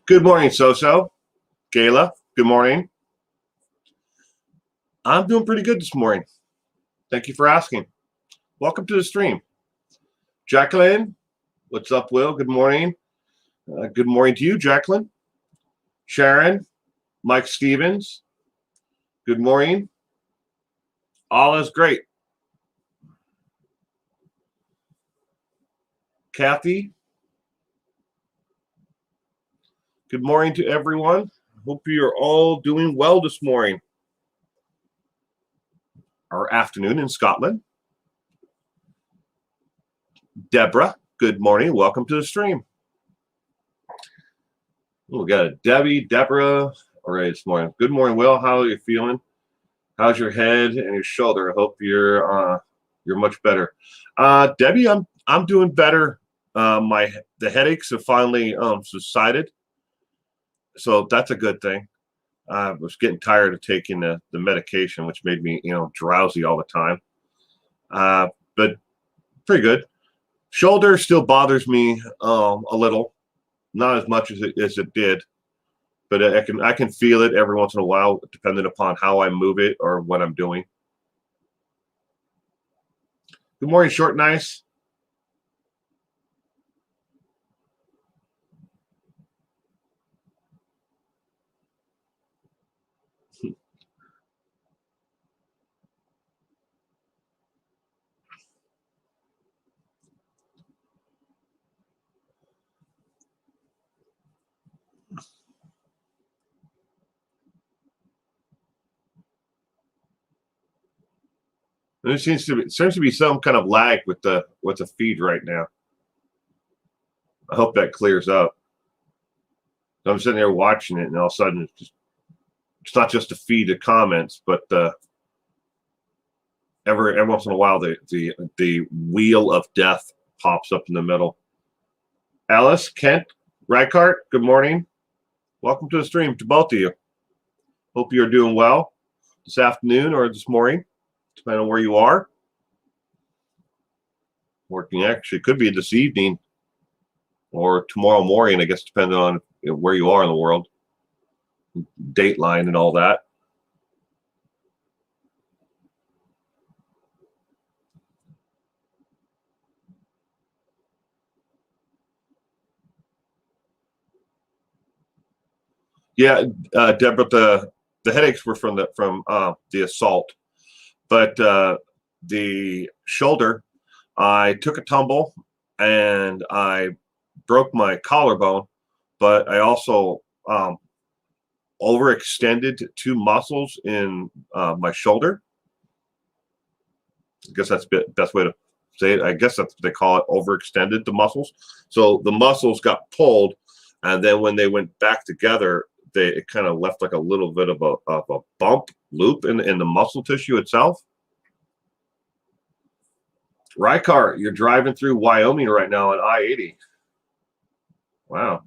Good morning, Soso. Gayla, good morning. I'm doing pretty good this morning. Thank you for asking. Welcome to the stream. Jacqueline, what's up, Will? Good morning. Good morning to you, Jacqueline. Sharon, Mike Stevens, good morning. All is great. Kathy, good morning to everyone. Hope you're all doing well this morning or afternoon in Scotland. Deborah, good morning. Welcome to the stream. We got a Debbie, Deborah. All right, this morning. Good morning, Will. How are you feeling? How's your head and your shoulder? I hope you're much better. Debbie, I'm doing better. The headaches have finally subsided, so that's a good thing. I was getting tired of taking the medication, which made me drowsy all the time. But pretty good. Shoulder still bothers me a little, not as much as it did, but I can feel it every once in a while, depending upon how I move it or what I'm doing. Good morning, Short Nice. There seems to be some kind of lag with the feed right now. I hope that clears up. I'm sitting there watching it, and all of a sudden, it's not just a feed of comments, but every once in a while, the wheel of death pops up in the middle. Alice, Kent, Reichart, good morning. Welcome to the stream to both of you. Hope you're doing well this afternoon or this morning, depending on where you are. Working actually could be this evening or tomorrow morning, I guess, depending on where you are in the world, dateline and all that. Yeah, Deborah, the headaches were from the assault, but the shoulder, I took a tumble and I broke my collarbone, but I also overextended two muscles in my shoulder. I guess that's the best way to say it. I guess that's what they call it, overextended the muscles. So the muscles got pulled, and then when they went back together, it kind of left like a little bit of a bump loop in the muscle tissue itself. Reichart, you're driving through Wyoming right now on I-80. Wow.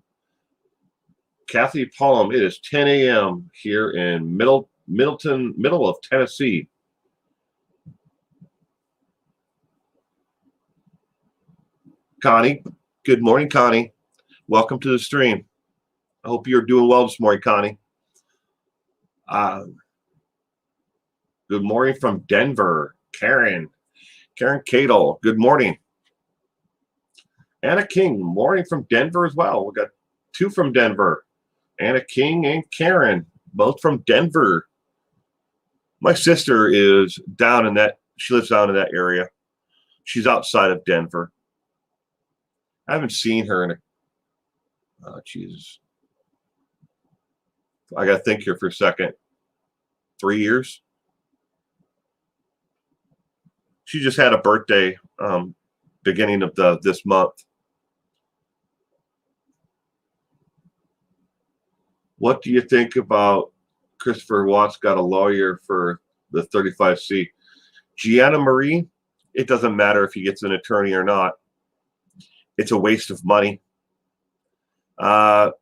Kathy Palm, it is 10 a.m. here in middle of Tennessee. Connie, good morning, Connie. Welcome to the stream. I hope you're doing well this morning, Connie. Good morning from Denver, Karen Cadle, good morning. Anna King, morning from Denver as well. We got two from Denver. Anna King and Karen, both from Denver. My sister is down in that, she lives down in that area. She's outside of Denver. I haven't seen her in Jesus. I got to think here for a second. 3 years. She just had a birthday beginning of this month. What do you think about Christopher Watts got a lawyer for the 35C? Gianna Marie, it doesn't matter if he gets an attorney or not. It's a waste of money. The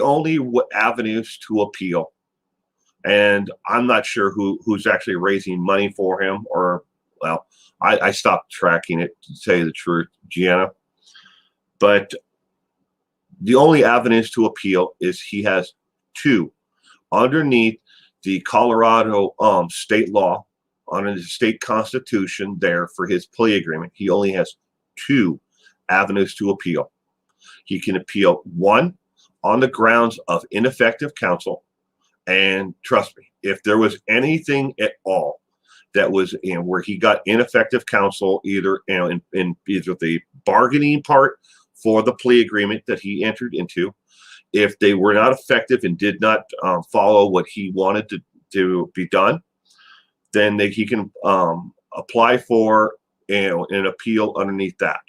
only avenues to appeal, and I'm not sure who's actually raising money for him, or, well, I stopped tracking it, to tell you the truth, Gianna. But the only avenues to appeal is he has two underneath the Colorado state law, under the state constitution there for his plea agreement. He only has two avenues to appeal. He can appeal one on the grounds of ineffective counsel. And trust me, if there was anything at all that was where he got ineffective counsel, either in either the bargaining part for the plea agreement that he entered into, if they were not effective and did not follow what he wanted to be done, then he can apply for an appeal underneath that.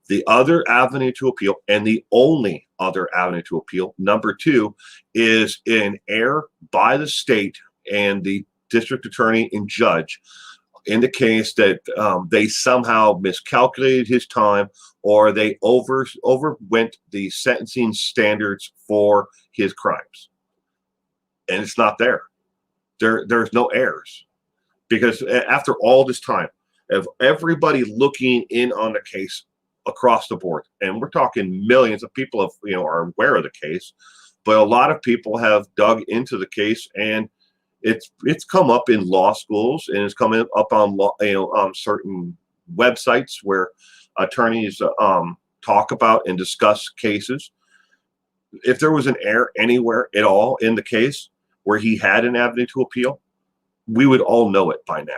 The other avenue to appeal, and the only other avenue to appeal, number two, is an error by the state and the district attorney and judge in the case that they somehow miscalculated his time, or they overwent the sentencing standards for his crimes. And it's not there. There's no errors. Because after all this time of everybody looking in on the case across the board, and we're talking millions of people are aware of the case, but a lot of people have dug into the case, and it's come up in law schools, and it's coming up on certain websites where attorneys talk about and discuss cases. If there was an error anywhere at all in the case where he had an avenue to appeal, we would all know it by now.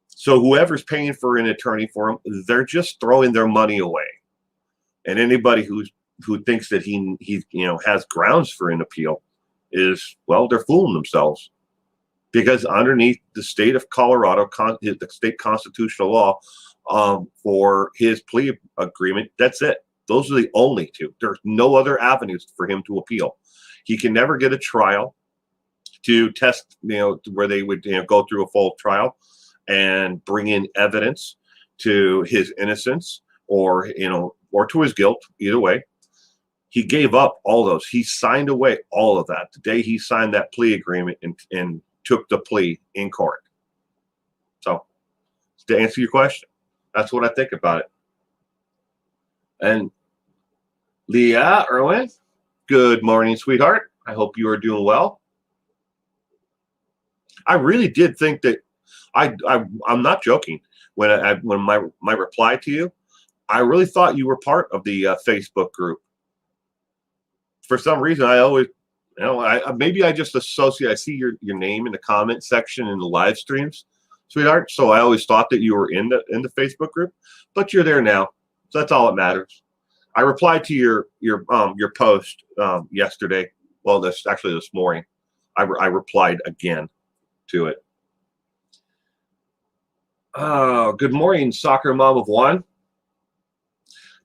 So whoever's paying for an attorney for him, they're just throwing their money away. And anybody who thinks that he has grounds for an appeal is, well, they're fooling themselves. Because underneath the state of Colorado, the state constitutional law for his plea agreement, that's it. Those are the only two. There's no other avenues for him to appeal. He can never get a trial to test, where they would go through a full trial and bring in evidence to his innocence or to his guilt. Either way, he gave up all those. He signed away all of that the day he signed that plea agreement and took the plea in court. So, to answer your question, that's what I think about it. And Leah Irwin, good morning, sweetheart. I hope you are doing well. I really did think that I'm not joking when my reply to you, I really thought you were part of the Facebook group. For some reason, I always, maybe I just associate. I see your name in the comment section in the live streams, sweetheart. So I always thought that you were in the Facebook group, but you're there now, so that's all that matters. I replied to your post yesterday. Well, this morning. I replied again to it. Good morning, soccer mom of one.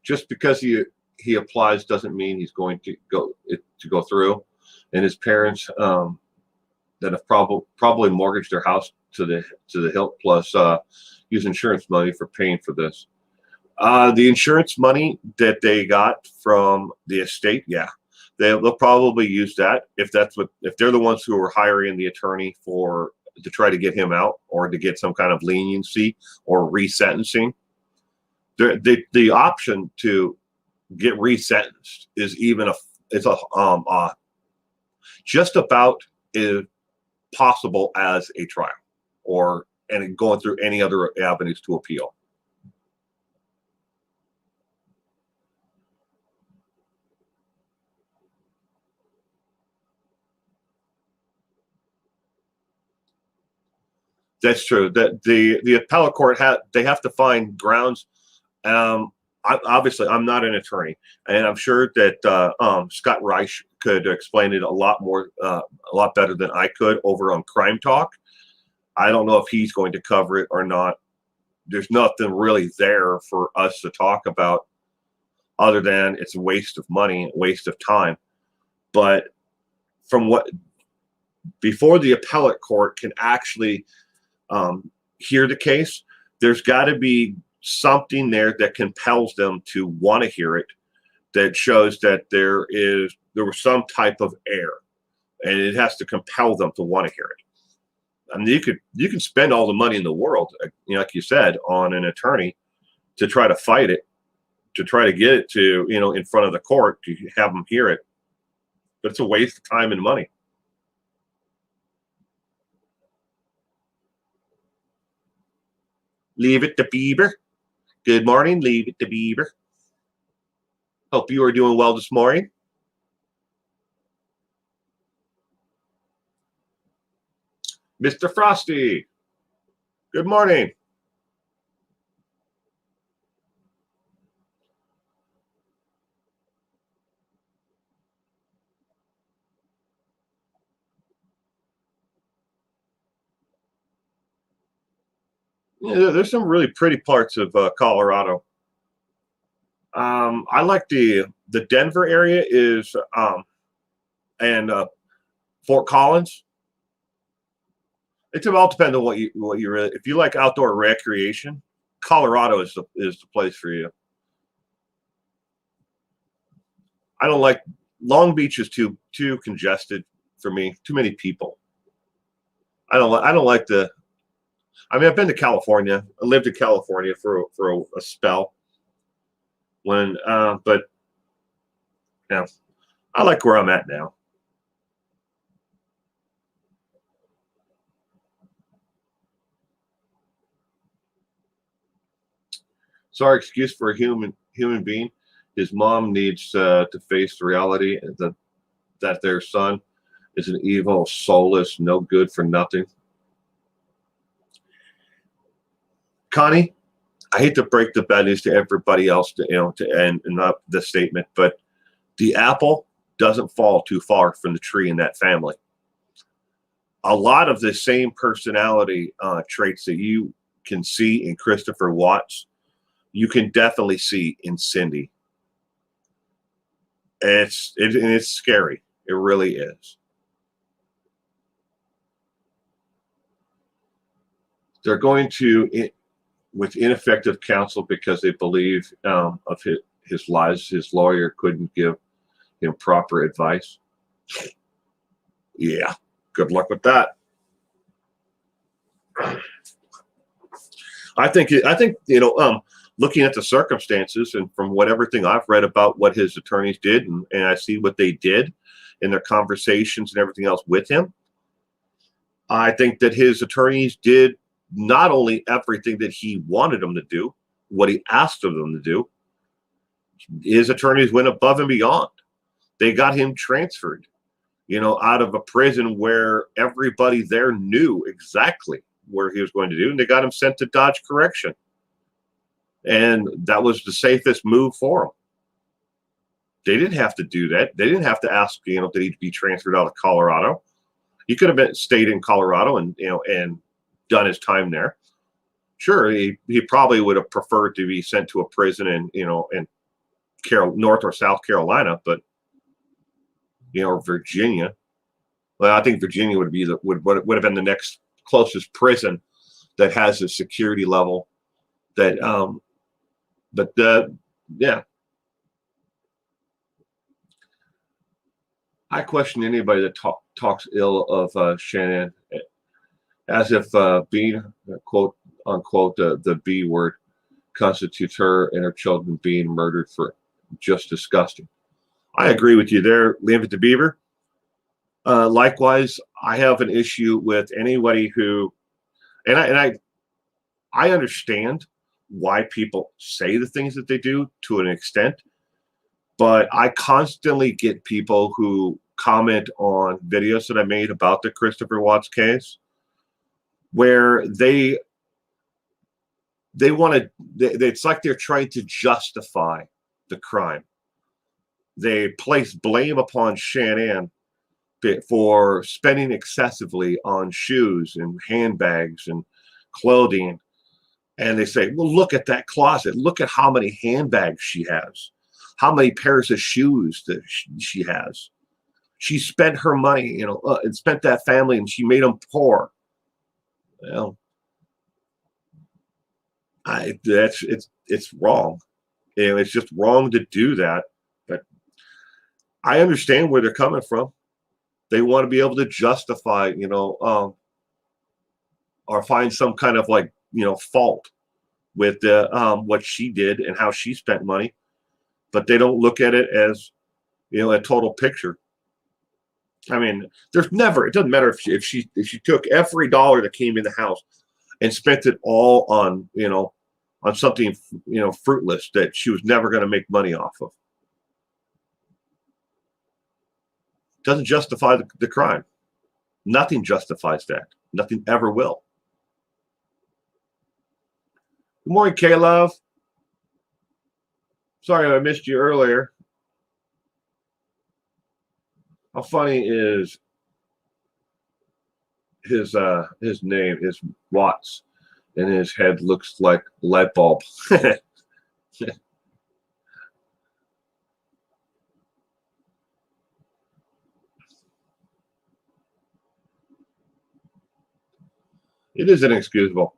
Just because he applies doesn't mean he's going to go through. And his parents that have probably mortgaged their house to the hilt, plus use insurance money for paying for this. The insurance money that they got from the estate, yeah, they'll probably use that if they're the ones who are hiring the attorney to try to get him out or to get some kind of leniency or resentencing. The option to get resentenced is just about as possible as a trial and going through any other avenues to appeal. That's true. That the appellate court they have to find grounds. Obviously, I'm not an attorney, and I'm sure that Scott Reich could explain it a lot more, a lot better than I could over on Crime Talk. I don't know if he's going to cover it or not. There's nothing really there for us to talk about other than it's a waste of money, a waste of time. But from what before the appellate court can actually hear the case, there's got to be something there that compels them to want to hear it, that shows that there was some type of error, and it has to compel them to want to hear it. I mean, you can spend all the money in the world, like you said, on an attorney to try to fight it, to try to get it to in front of the court to have them hear it, but it's a waste of time and money. Leave it to Bieber. Good morning. Leave it to Bieber. Hope you are doing well this morning. Mr. Frosty. Good morning. Yeah, there's some really pretty parts of Colorado. I like the Denver area and Fort Collins. It all depends on what you really. If you like outdoor recreation, Colorado is the place for you. I don't like Long Beach is too congested for me. Too many people. I don't like the. I mean, I've been to California. I lived in California for a spell. But yeah, I like where I'm at now. Sorry, excuse for a human being. His mom needs to face the reality that their son is an evil, soulless, no good for nothing. Connie, I hate to break the bad news to everybody else to end up the statement, but the apple doesn't fall too far from the tree in that family. A lot of the same personality traits that you can see in Christopher Watts, you can definitely see in Cindy. It's scary. It really is. They're going to with ineffective counsel because they believe of his lies. His lawyer couldn't give him proper advice. Yeah, good luck with that. I think looking at the circumstances and from everything I've read about what his attorneys did, and I see what they did in their conversations and everything else with him, I think that his attorneys did not only everything that he wanted them to do, what he asked of them to do. His attorneys went above and beyond. They got him transferred, out of a prison where everybody there knew exactly where he was going to do, and they got him sent to Dodge Correction. And that was the safest move for him. They didn't have to do that. They didn't have to ask, that he'd be transferred out of Colorado. He could have stayed in Colorado and done his time there. Sure, he probably would have preferred to be sent to a prison in North or South Carolina, but Virginia. Well, I think Virginia would have been the next closest prison that has a security level that. Yeah. I question anybody that talks ill of Shannon, as if being quote unquote the B word constitutes her and her children being murdered for just disgusting. I agree with you there, Leave It to Beaver. Likewise, I have an issue with anybody who, and I understand why people say the things that they do to an extent, but I constantly get people who comment on videos that I made about the Christopher Watts case, where they want to. It's like they're trying to justify the crime. They place blame upon Shanann for spending excessively on shoes and handbags and clothing. And they say, well, look at that closet. Look at how many handbags she has, how many pairs of shoes that she has. She spent her money, and spent that family, and she made them poor. Well, it's wrong. It's just wrong to do that. But I understand where they're coming from. They want to be able to justify, or find some kind of fault with what she did and how she spent money, but they don't look at it as a total picture. I mean, it doesn't matter if she took every dollar that came in the house and spent it all on something fruitless that she was never going to make money off of. Doesn't justify the crime. Nothing justifies that. Nothing ever will. Good morning, K-Love. Sorry I missed you earlier. How funny is his name is Watts, and his head looks like a light bulb. It is inexcusable.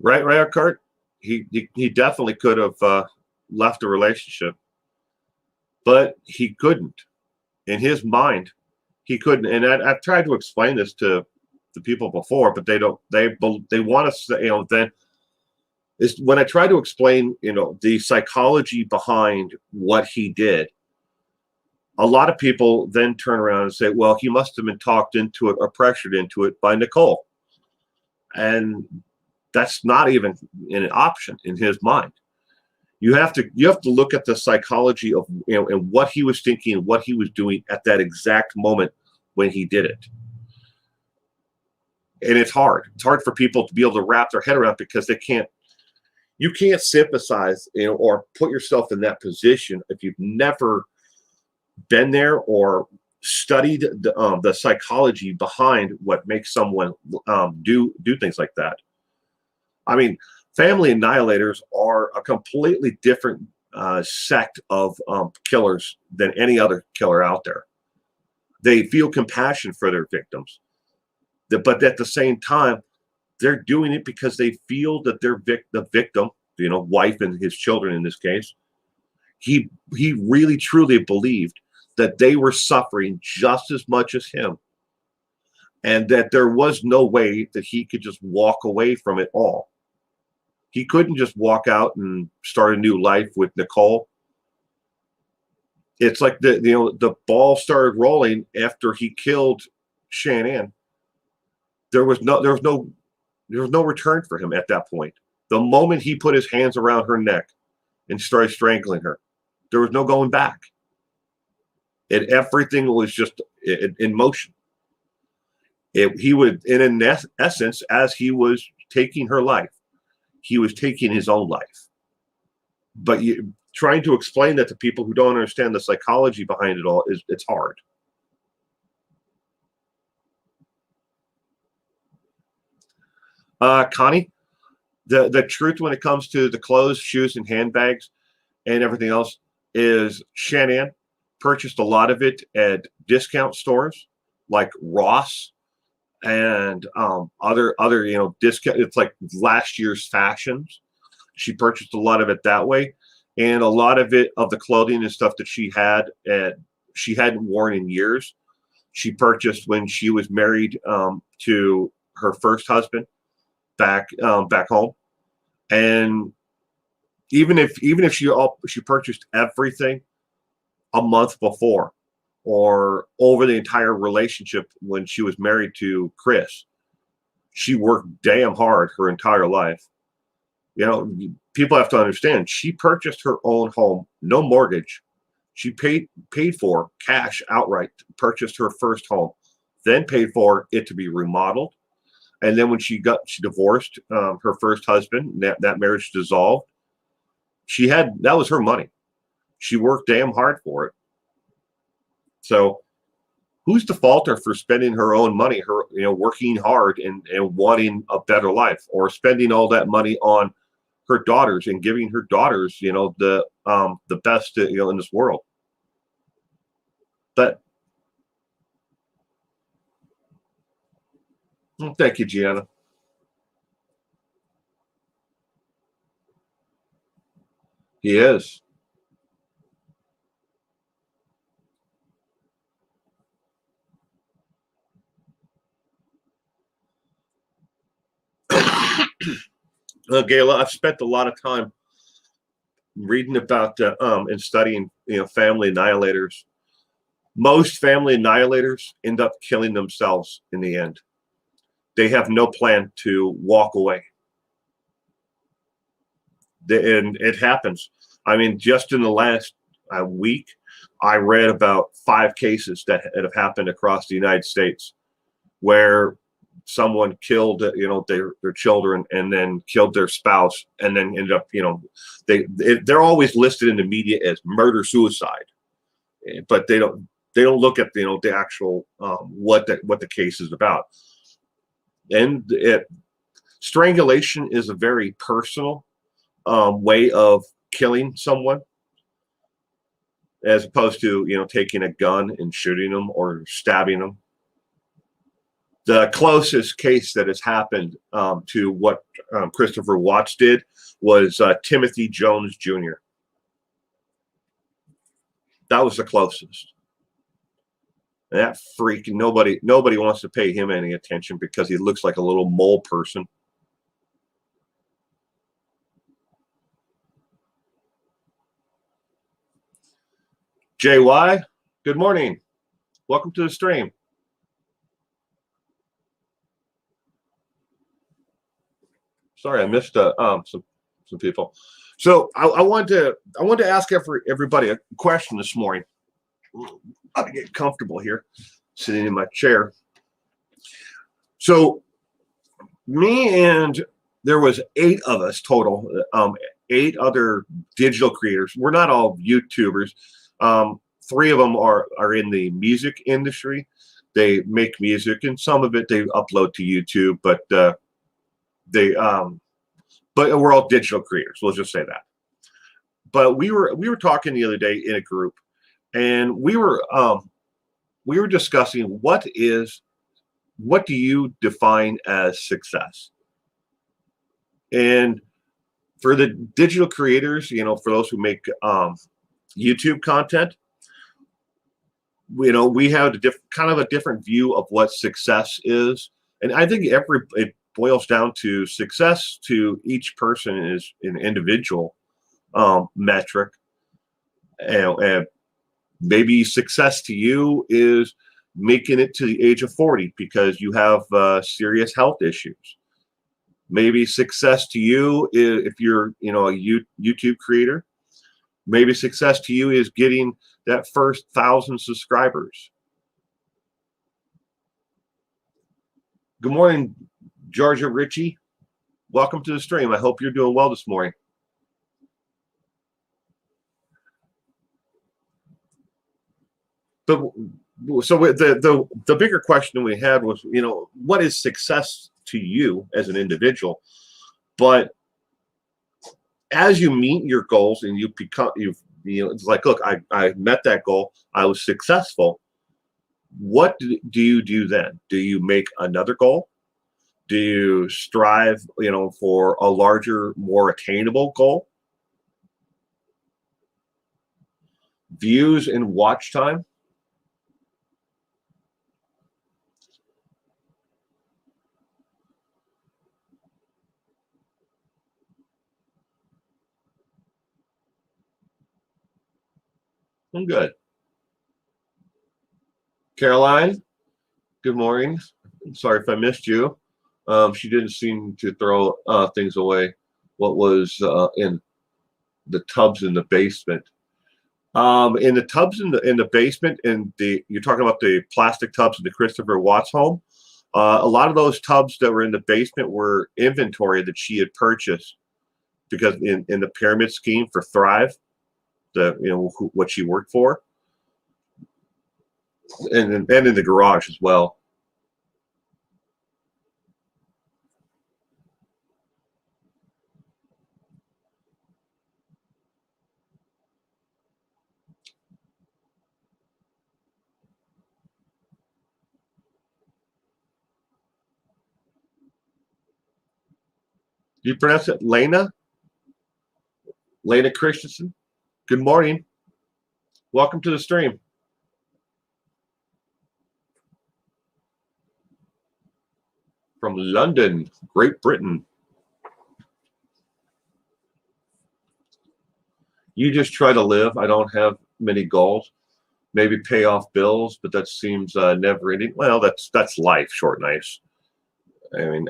Right, Kurt? He definitely could have left a relationship, but he couldn't. In his mind, he couldn't. And I've tried to explain this to the people before, but they don't. They want to say, then is when I try to explain, the psychology behind what he did. A lot of people then turn around and say, well, he must have been talked into it or pressured into it by Nicole. And that's not even an option in his mind. You have to look at the psychology of, and what he was thinking and what he was doing at that exact moment when he did it. And it's hard. It's hard for people to be able to wrap their head around, because you can't sympathize, or put yourself in that position if you've never been there or studied the psychology behind what makes someone do things like that. I mean, family annihilators are a completely different sect of killers than any other killer out there. They feel compassion for their victims, but at the same time, they're doing it because they feel that the victim, wife and his children in this case, he really truly believed that they were suffering just as much as him, and that there was no way that he could just walk away from it all. He couldn't just walk out and start a new life with Nicole. It's like the ball started rolling after he killed Shanann. There was no return for him at that point. The moment he put his hands around her neck and started strangling her, there was no going back. And everything was just in motion. He would, in essence, as he was taking her life, he was taking his own life. But trying to explain that to people who don't understand the psychology behind it all it's hard. Connie, the truth when it comes to the clothes, shoes, and handbags and everything else is Shanann purchased a lot of it at discount stores like Ross and other discount. It's like last year's fashions. She purchased a lot of it that way, and a lot of the clothing and stuff that she hadn't worn in years. She purchased when she was married to her first husband back home, and even if she purchased everything a month before or over the entire relationship when she was married to Chris, she worked damn hard her entire life. People have to understand, she purchased her own home, no mortgage. She paid for cash outright, purchased her first home then paid for it to be remodeled. And then when she divorced her first husband, that marriage dissolved. That was her money. She worked damn hard for it. So who's the faulter for spending her own money, working hard and wanting a better life, or spending all that money on her daughters and giving her daughters, the best, in this world. But thank you, Gianna. He is. Gayla, I've spent a lot of time reading about and studying, family annihilators. Most family annihilators end up killing themselves in the end. They have no plan to walk away. And it happens. I mean, just in the last week, I read about 5 cases that have happened across the United States where someone killed, their children, and then killed their spouse, and then ended up, they're always listed in the media as murder suicide, but they don't look at the actual what the case is about. And strangulation is a very personal way of killing someone, as opposed to taking a gun and shooting them or stabbing them. The closest case that has happened to what Christopher Watts did was Timothy Jones Jr. That was the closest. And that freak, nobody wants to pay him any attention because he looks like a little mole person. JY, good morning. Welcome to the stream. Sorry, I missed some people. So I wanted to ask everybody a question this morning. I'll get comfortable here, sitting in my chair. So there was 8 of us total, 8 other digital creators. We're not all YouTubers. 3 of them are in the music industry. They make music, and some of it they upload to YouTube, but we're all digital creators. We'll just say that. But we were talking the other day in a group, and we were discussing what do you define as success? And for the digital creators, for those who make YouTube content, we have kind of a different view of what success is, and I think it boils down to success to each person is an individual metric, and maybe success to you is making it to the age of 40 because you have serious health issues. Maybe success to you is, if you're a YouTube creator, maybe success to you is getting that first 1,000 subscribers. Good morning, Georgia Ritchie. Welcome to the stream. I hope you're doing well this morning. But so the bigger question we had was, what is success to you as an individual? But as you meet your goals and it's like, look, I met that goal. I was successful. What do you do then? Do you make another goal? Do you strive, for a larger, more attainable goal? Views and watch time. I'm good. Caroline, good morning. I'm sorry if I missed you. She didn't seem to throw things away. What was in the tubs in the basement? In the tubs in the basement, you're talking about the plastic tubs in the Christopher Watts home. A lot of those tubs that were in the basement were inventory that she had purchased because in the pyramid scheme for Thrive, what she worked for, and in the garage as well. Do you pronounce it Lena? Lena Christensen? Good morning. Welcome to the stream. From London, Great Britain. You just try to live. I don't have many goals. Maybe pay off bills, but that seems never ending. Well, that's life, short and nice. I mean,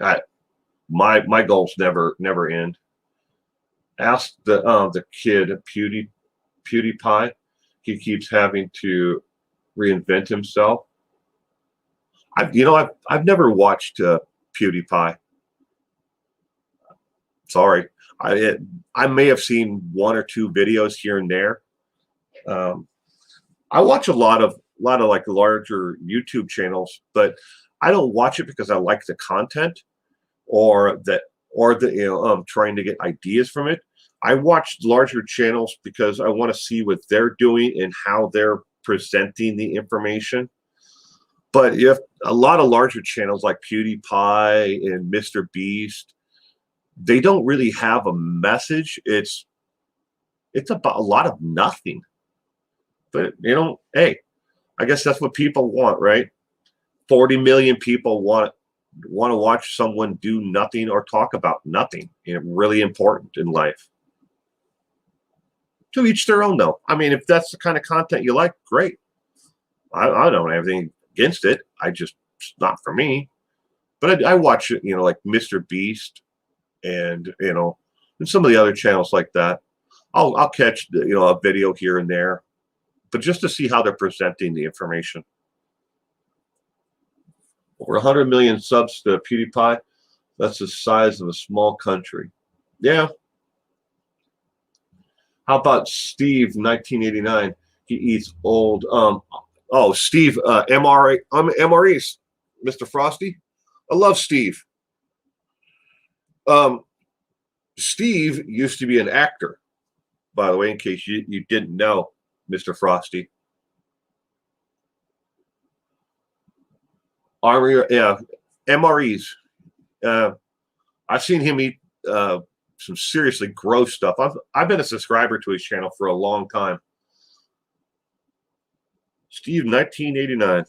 my goals never end. Ask the kid PewDiePie. He keeps having to reinvent himself. I've never watched PewDiePie. Sorry, I may have seen one or two videos here and there. I watch a lot of like larger YouTube channels, but I don't watch it because I like the content or trying to get ideas from it. I watch larger channels because I want to see what they're doing and how they're presenting the information. But if a lot of larger channels like PewDiePie and Mr. Beast, they don't really have a message. It's about a lot of nothing. But hey, I guess that's what people want, right? 40 million people want to watch someone do nothing or talk about nothing. Really important in life. To each their own, though. I mean, if that's the kind of content you like, great. I don't have anything against it. It's not for me. But I watch it, like Mr. Beast and some of the other channels like that. I'll catch a video here and there, but just to see how they're presenting the information. Over 100 million subs to PewDiePie. That's the size of a small country. Yeah. How about Steve, 1989? He eats old. Steve, MREs, Mr. Frosty. I love Steve. Steve used to be an actor, by the way, in case you didn't know, Mr. Frosty. MREs. I've seen him eat some seriously gross stuff. I've been a subscriber to his channel for a long time. Steve, 1989.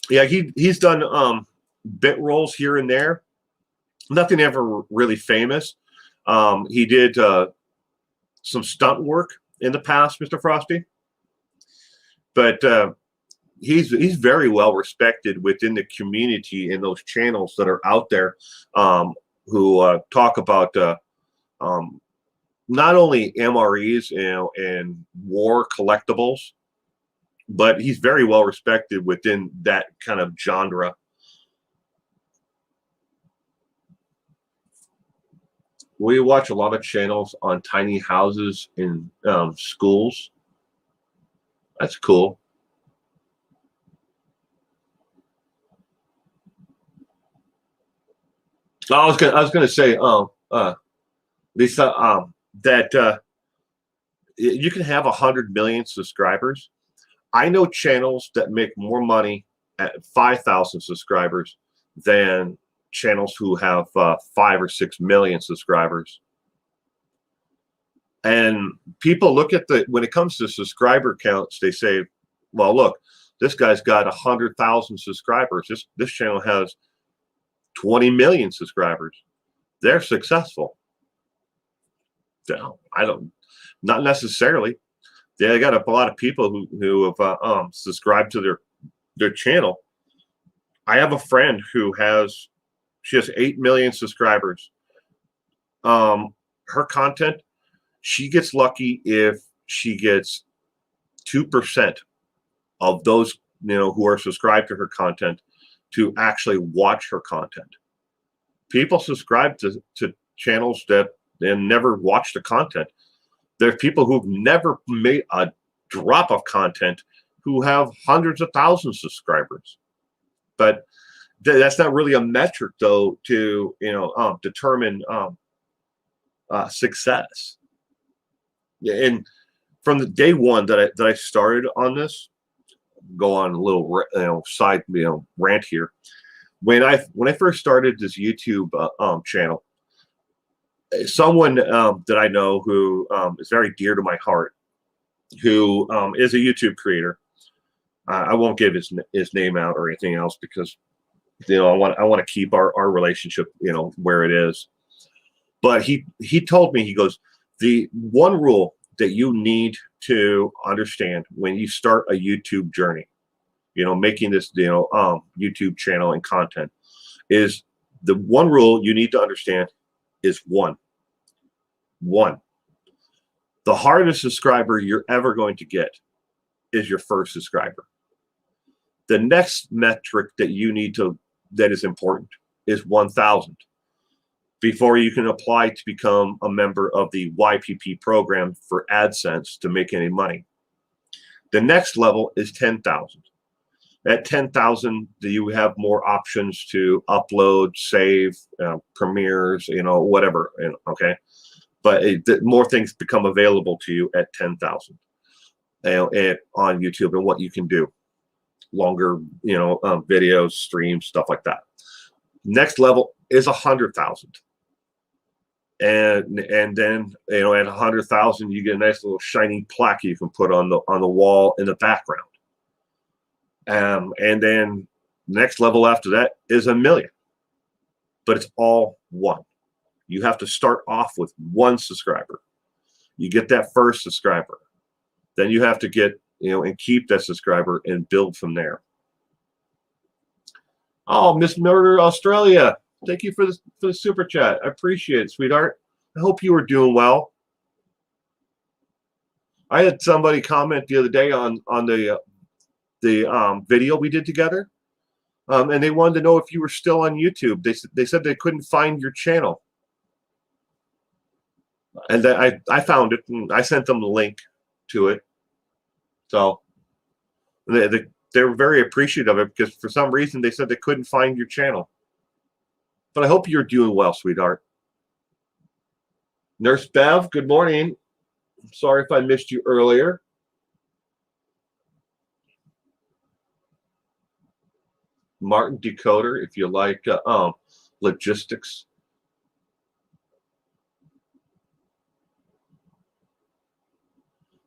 Yeah, he's done bit roles here and there. Nothing ever really famous. He did some stunt work in the past, Mr. Frosty. But he's very well respected within the community in those channels that are out there who talk about not only MREs and war collectibles, but he's very well respected within that kind of genre. We watch a lot of channels on tiny houses in schools. That's cool. I was gonna say, Lisa, that you can have 100 million subscribers. I know channels that make more money at 5,000 subscribers than channels who have 5 or 6 million subscribers. And people look at when it comes to subscriber counts, they say, well, look, this guy's got 100,000 subscribers. This channel has 20 million subscribers. They're successful. No, not necessarily. They got a lot of people who have subscribed to their channel, I have a friend who she has 8 million subscribers. Her content, she gets lucky if she gets 2% of those, who are subscribed to her content to actually watch her content. People subscribe to channels that and never watch the content. There's people who've never made a drop of content who have hundreds of thousands of subscribers. But that's not really a metric, though, to determine success. And from the day one that I started on this, go on a little side rant here. When I first started this YouTube channel, someone that I know who is very dear to my heart, who is a YouTube creator. I won't give his name out or anything else because I want to keep our relationship where it is. But he told me, he goes, the one rule that you need to understand when you start a YouTube journey, making this YouTube channel and content, is the one rule you need to understand is one. The hardest subscriber you're ever going to get is your first subscriber. The next metric that is important is 1,000 before you can apply to become a member of the YPP program for AdSense to make any money. The next level is 10,000. At 10,000, you have more options to upload, save, premieres, whatever. Okay, but more things become available to you at 10,000, on YouTube and what you can do, longer, videos, streams, stuff like that. Next level is 100,000. And then at 100,000 you get a nice little shiny plaque you can put on the wall in the background. And then next level after that is 1 million. But it's all one. You have to start off with one subscriber. You get that first subscriber. Then you have to get, and keep that subscriber and build from there. Oh, Miss Murder Australia. Thank you for the super chat. I appreciate it, sweetheart. I hope you are doing well. I had somebody comment the other day on the video we did together, and they wanted to know if you were still on YouTube. They said they couldn't find your channel, and I found it and I sent them the link to it. So they were very appreciative of it because for some reason they said they couldn't find your channel. But I hope you're doing well, sweetheart. Nurse Bev, good morning. Sorry if I missed you earlier. Martin Decoder, if you like logistics.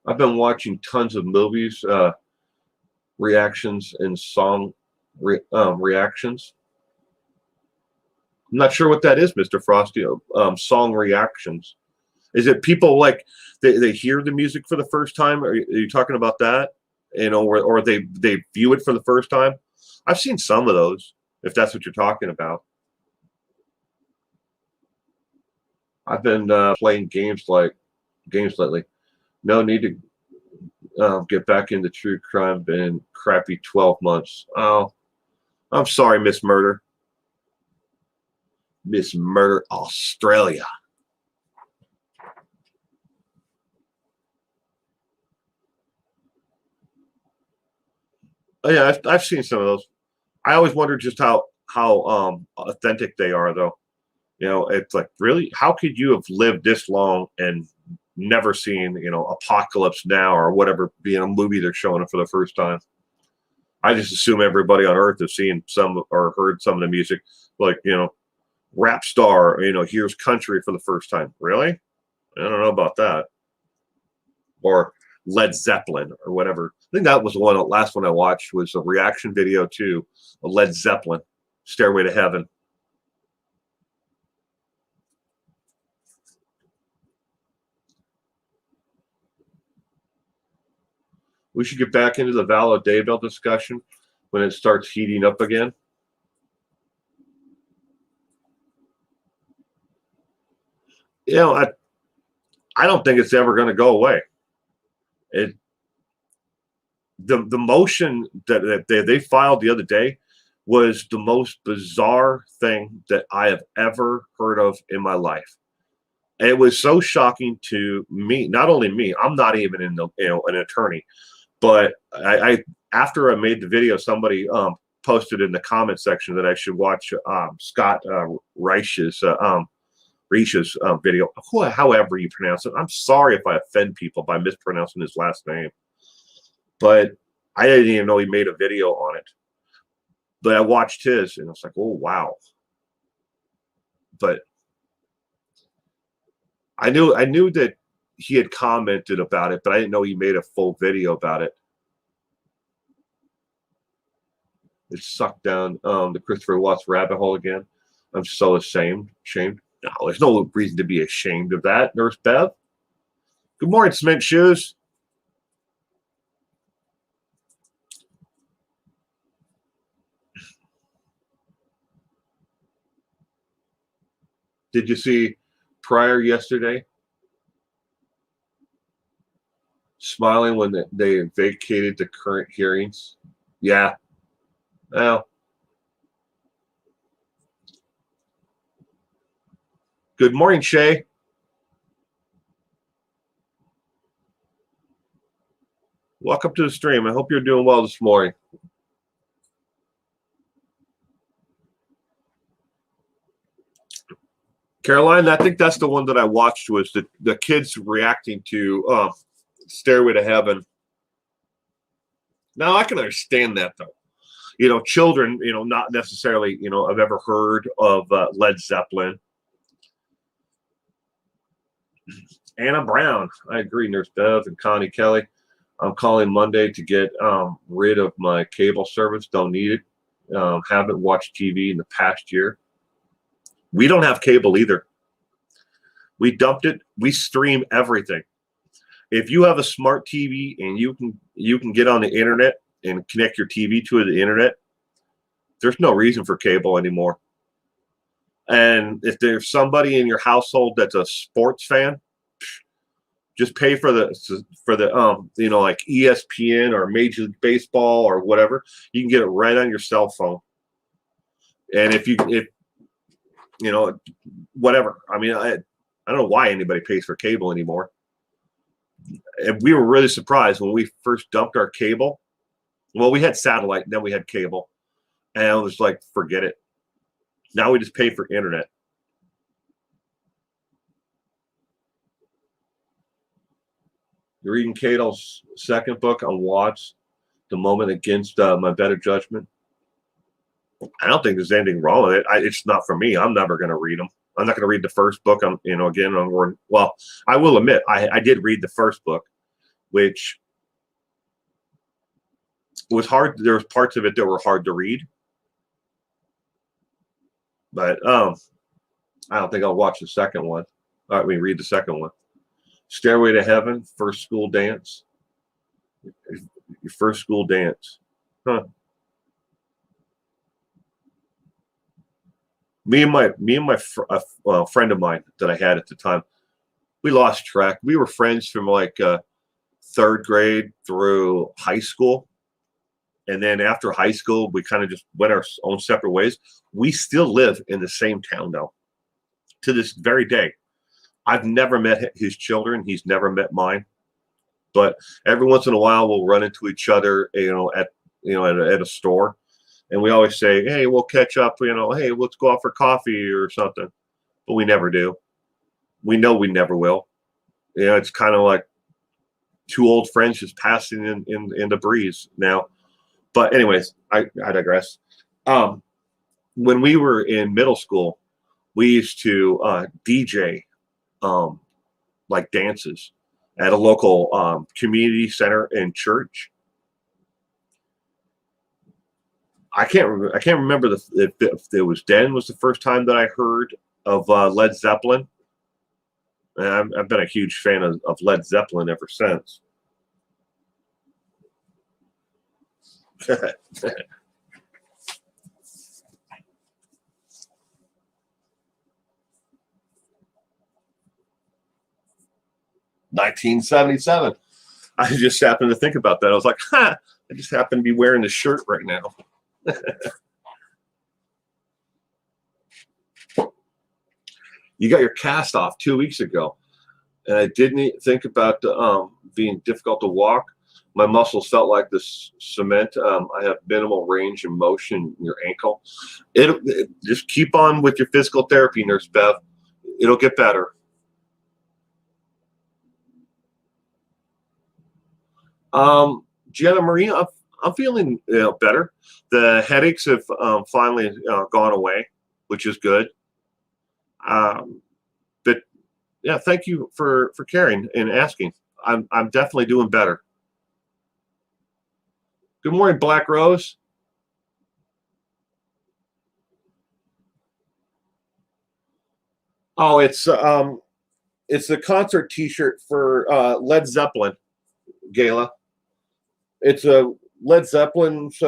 I've been watching tons of movies, reactions, and song reactions. I'm not sure what that is, Mr. Frosty. Song reactions. Is it people like they hear the music for the first time? Are you talking about that? Or they view it for the first time? I've seen some of those, if that's what you're talking about. I've been playing games lately. No need to get back into true crime. Been crappy 12 months. Oh, I'm sorry, Miss Murder. Miss Murder Australia. Oh, yeah, I've seen some of those. I always wonder just how authentic they are, though. It's like, really, how could you have lived this long and never seen, Apocalypse Now or whatever being a movie they're showing for the first time? I just assume everybody on Earth has seen some or heard some of the music, like, Rap Star, here's country for the first time. Really? I don't know about that. Or Led Zeppelin or whatever. I think that was the last one I watched was a reaction video to Led Zeppelin, Stairway to Heaven. We should get back into the Vallow Daybell discussion when it starts heating up again. you know, I don't think it's ever going to go away. It the motion that they filed the other day was the most bizarre thing that I have ever heard of in my life. And it was so shocking to me, not only me, I'm not even an attorney, but I after I made the video, somebody posted in the comment section that I should watch Scott Reich's video, however you pronounce it. I'm sorry if I offend people by mispronouncing his last name, but I didn't even know he made a video on it. But I watched his, and I was like, oh wow. But I knew that he had commented about it, but I didn't know he made a full video about it. It sucked down the Christopher Watts rabbit hole again. I'm so ashamed. No, there's no reason to be ashamed of that, Nurse Bev. Good morning, Cement Shoes. Did you see Pryor yesterday? Smiling when they vacated the current hearings? Yeah. Well, good morning, Shay. Welcome to the stream. I hope you're doing well this morning. Caroline, I think that's the one that I watched, was the kids reacting to Stairway to Heaven. Now, I can understand that, though. You know, children, not necessarily, have ever heard of Led Zeppelin. Anna Brown, I agree, Nurse Bev and Connie Kelly. I'm calling Monday to get rid of my cable service. Don't need it. Haven't watched TV in the past year. We don't have cable either. We dumped it. We stream everything. If you have a smart TV and you can get on the internet and connect your TV to the internet, there's no reason for cable anymore. And if there's somebody in your household that's a sports fan, just pay for the like ESPN or Major League Baseball or whatever. You can get it right on your cell phone. And if whatever. I mean, I don't know why anybody pays for cable anymore. And we were really surprised when we first dumped our cable. Well, we had satellite, then we had cable. And I was like, forget it. Now we just pay for internet. You're reading Cato's second book on Watts, The Moment Against My Better Judgment. I don't think there's anything wrong with it. It's not for me. I'm never going to read them. I'm not going to read the first book. Well, I will admit, I did read the first book, which was hard. There was parts of it that were hard to read. But I don't think I'll watch the second one. Read the second one. Stairway to Heaven, First School Dance. Your first school dance. Huh. Me and my friend of mine that I had at the time, we lost track. We were friends from like third grade through high school. And then after high school, we kind of just went our own separate ways. We still live in the same town now to this very day. I've never met his children. He's never met mine. But every once in a while, we'll run into each other, at a store. And we always say, hey, we'll catch up, hey, let's go out for coffee or something. But we never do. We know we never will. It's kind of like two old friends just passing in the breeze now. But anyways, I digress. When we were in middle school, we used to DJ like dances at a local community center and church. I can't remember if it was Den was the first time that I heard of Led Zeppelin. And I've been a huge fan of Led Zeppelin ever since. 1977. I just happened to think about that. I was like, ha, I just happen to be wearing this shirt right now. You got your cast off 2 weeks ago, and I didn't think about being difficult to walk. My muscles felt like this cement. I have minimal range of motion in your ankle. Just keep on with your physical therapy, Nurse Bev. It'll get better. Gianna Marie, I'm feeling better. The headaches have finally gone away, which is good. But yeah, thank you for caring and asking. I'm definitely doing better. Good morning, Black Rose. Oh, it's the concert T-shirt for Led Zeppelin, Gala. It's a Led Zeppelin's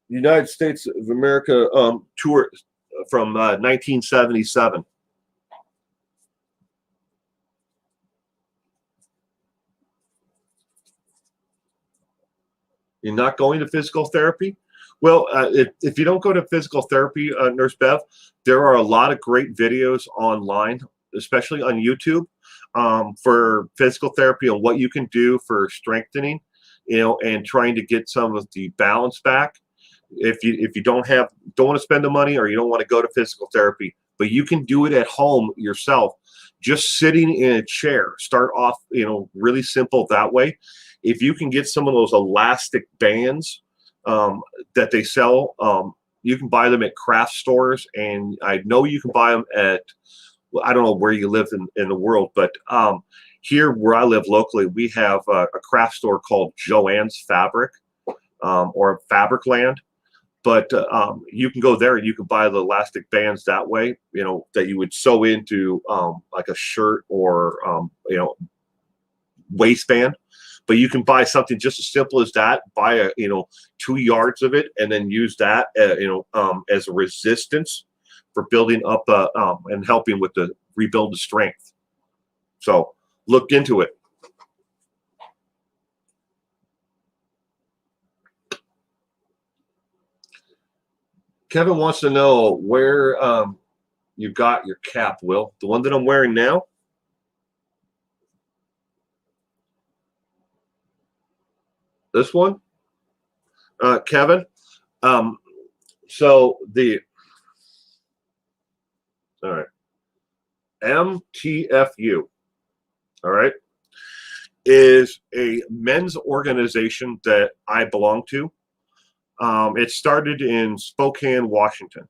United States of America tour from 1977. You're not going to physical therapy? Well, if you don't go to physical therapy, Nurse Bev, there are a lot of great videos online, especially on YouTube, for physical therapy and what you can do for strengthening, and trying to get some of the balance back. If you don't want to spend the money, or you don't want to go to physical therapy, but you can do it at home yourself, just sitting in a chair. Start off, really simple that way. If you can get some of those elastic bands that they sell, you can buy them at craft stores, and I know you can buy them at, I don't know where you live in the world, but here where I live locally, we have a craft store called Joann's Fabric, or Fabric Land. But you can go there and you can buy the elastic bands that way, that you would sew into like a shirt or waistband. But you can buy something just as simple as that. Buy 2 yards of it, and then use that as a resistance for building up and helping with the rebuild the strength. So look into it. Kevin wants to know where you got your cap, Will. The one that I'm wearing now? This one? Kevin? So all right. MTFU, all right, is a men's organization that I belong to. It started in Spokane, Washington,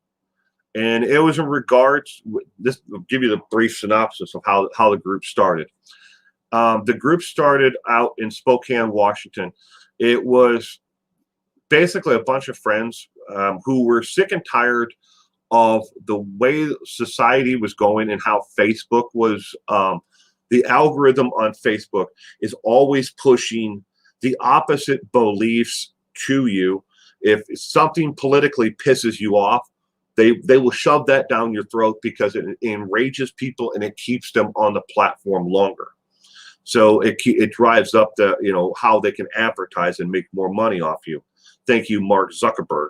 and it was in regards. This will give you the brief synopsis of how the group started. The group started out in Spokane, Washington. It was basically a bunch of friends who were sick and tired of the way society was going and how Facebook was. The algorithm on Facebook is always pushing the opposite beliefs to you. If something politically pisses you off, they will shove that down your throat because it enrages people and it keeps them on the platform longer. So it drives up the how they can advertise and make more money off you. Thank you, Mark Zuckerberg.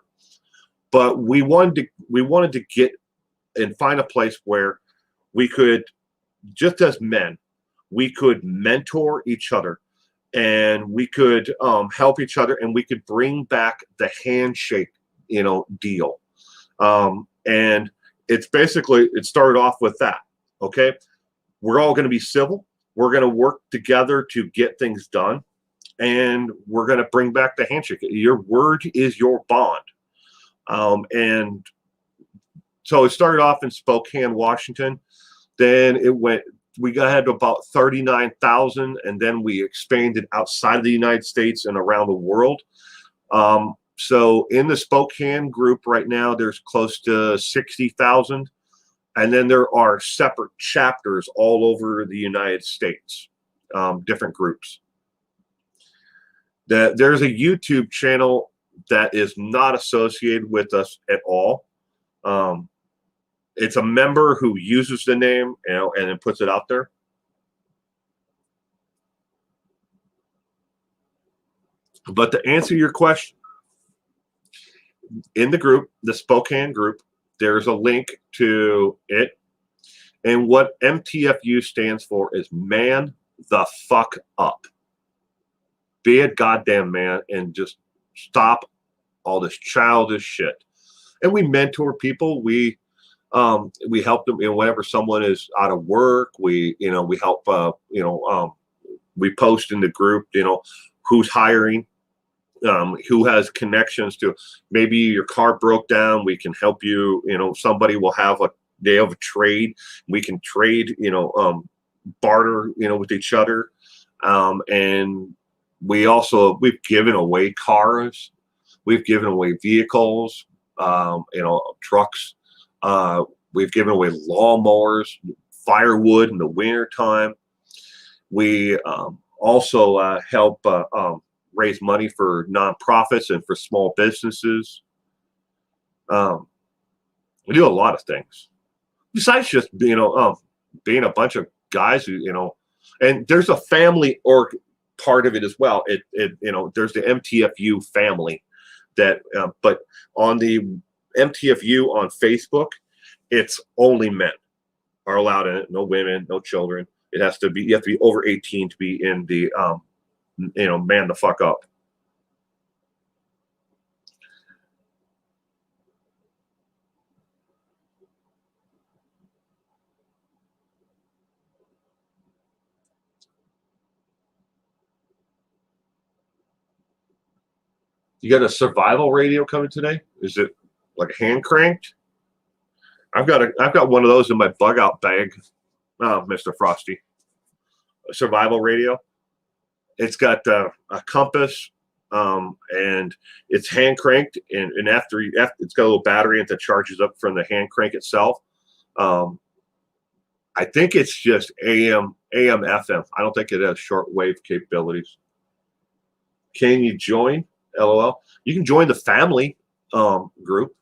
But we wanted to get and find a place where we could, just as men, we could mentor each other, and we could help each other, and we could bring back the handshake, deal. And it's basically, it started off with that. Okay, we're all going to be civil. We're going to work together to get things done, and we're going to bring back the handshake. Your word is your bond. And so it started off in Spokane, Washington. Then we had about 39,000, and then we expanded outside of the United States and around the world. So in the Spokane group right now, there's close to 60,000. And then there are separate chapters all over the United States, different groups. There's a YouTube channel that is not associated with us at all. It's a member who uses the name, and then puts it out there. But to answer your question, in the group, the Spokane group, there's a link to it. And what MTFU stands for is man the fuck up. Be a goddamn man and just stop all this childish shit. And we mentor people. We help them, whenever someone is out of work, we help, we post in the group, who's hiring, who has connections to, maybe your car broke down. We can help you, somebody will have they have a trade. We can trade, barter, with each other. And we've given away cars. We've given away vehicles, trucks. We've given away lawnmowers, firewood in the winter time. We also help raise money for nonprofits and for small businesses. We do a lot of things besides just being a bunch of guys who, and there's a family org part of it as well. There's the MTFU family that, but on the MTFU on Facebook, it's only men are allowed in it. No women, no children. You have to be over 18 to be in the, man the fuck up. You got a survival radio coming today? Is it like hand cranked? I've got one of those in my bug out bag, Mr. Frosty. A survival radio. It's got a compass, and it's hand cranked, and after it's got a little battery that charges up from the hand crank itself. I think it's just AM, FM. I don't think it has shortwave capabilities. Can you join? LOL. You can join the family group.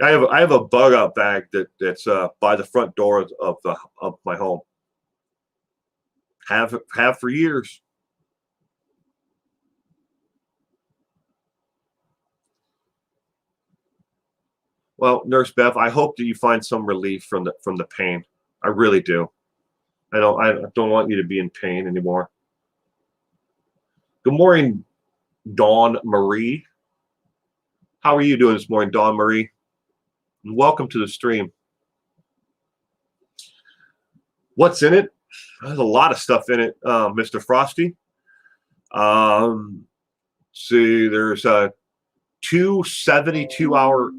I have a bug out bag that's by the front door of my home. Have for years. Well, Nurse Bev, I hope that you find some relief from the pain. I really do. I don't want you to be in pain anymore. Good morning, Dawn Marie. How are you doing this morning, Dawn Marie? And welcome to the stream. What's in it? There's a lot of stuff in it, Mr. Frosty. See, there's two 72-hour.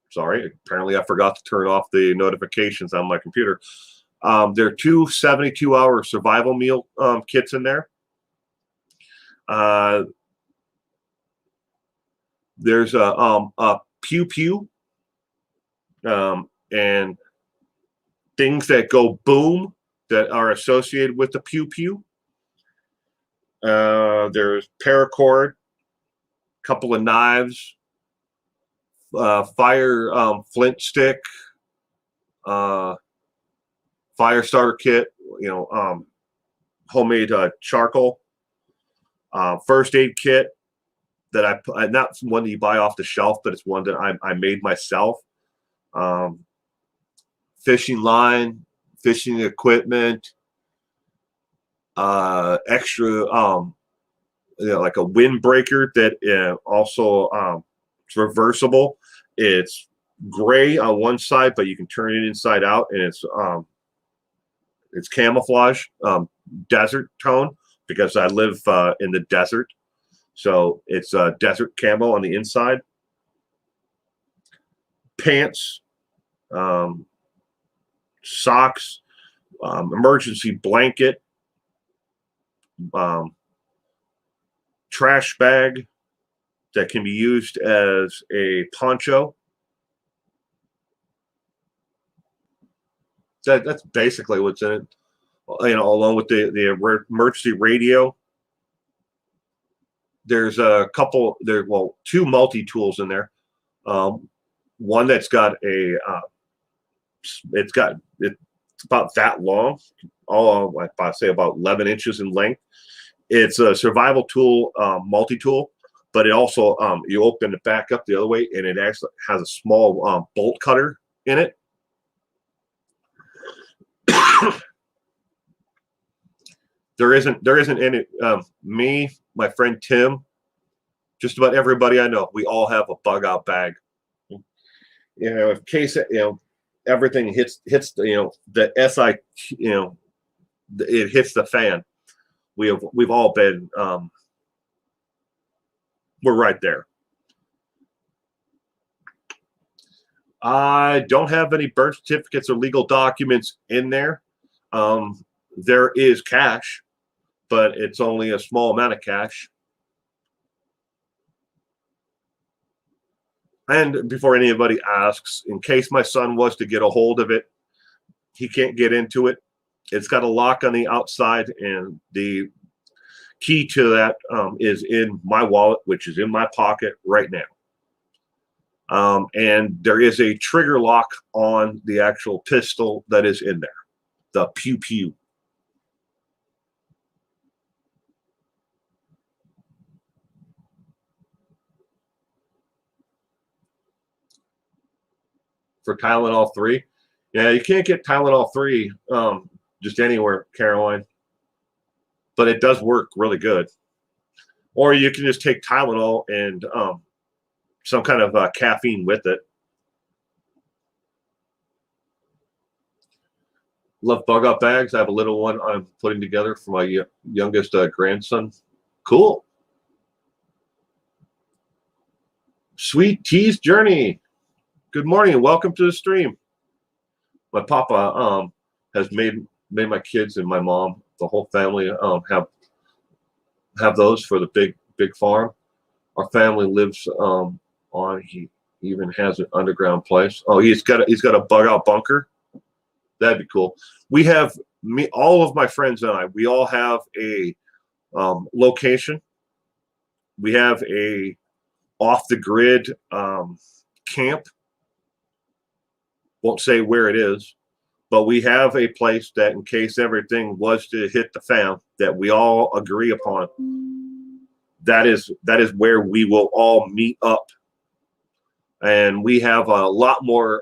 Sorry, apparently I forgot to turn off the notifications on my computer. There are two 72-hour survival meal kits in there. There's a pew pew, and things that go boom that are associated with the pew pew. There's paracord, couple of knives, fire flint stick, fire starter kit, homemade charcoal, first aid kit that not one that you buy off the shelf, but it's one that I made myself. Fishing line, fishing equipment, extra, like a windbreaker that also it's reversible. It's gray on one side, but you can turn it inside out, and it's camouflage, desert tone, because I live in the desert. So it's desert camo on the inside. Pants, socks, emergency blanket, trash bag that can be used as a poncho. That's basically what's in it. Along with the emergency radio. There's two multi-tools in there. One that's got it's got it's about that long. All I say about 11 inches in length. It's a survival tool, multi-tool, but it also you open it back up the other way, and it actually has a small bolt cutter in it. There isn't any me, my friend Tim, just about everybody I know. We all have a bug out bag. In case everything hits the the SI, it hits the fan. We've all been we're right there. I don't have any birth certificates or legal documents in there. There is cash, but it's only a small amount of cash. And before anybody asks, in case my son was to get a hold of it, he can't get into it. It's got a lock on the outside, and the key to that is in my wallet, which is in my pocket right now. And there is a trigger lock on the actual pistol that is in there, the pew pew. For Tylenol 3. Yeah, you can't get Tylenol 3 just anywhere, Caroline. But it does work really good. Or you can just take Tylenol and some kind of caffeine with it. Love bug out bags. I have a little one I'm putting together for my youngest grandson. Cool. Sweet Tea's Journey. Good morning and welcome to the stream. My papa has made my kids and my mom, the whole family, have those for the big farm. Our family lives on. He even has an underground place. Oh, he's got a bug out bunker. That'd be cool. We have all of my friends and I. We all have a location. We have a off the grid camp. Won't say where it is, but we have a place that in case everything was to hit the fan that we all agree upon, that is where we will all meet up. And we have a lot more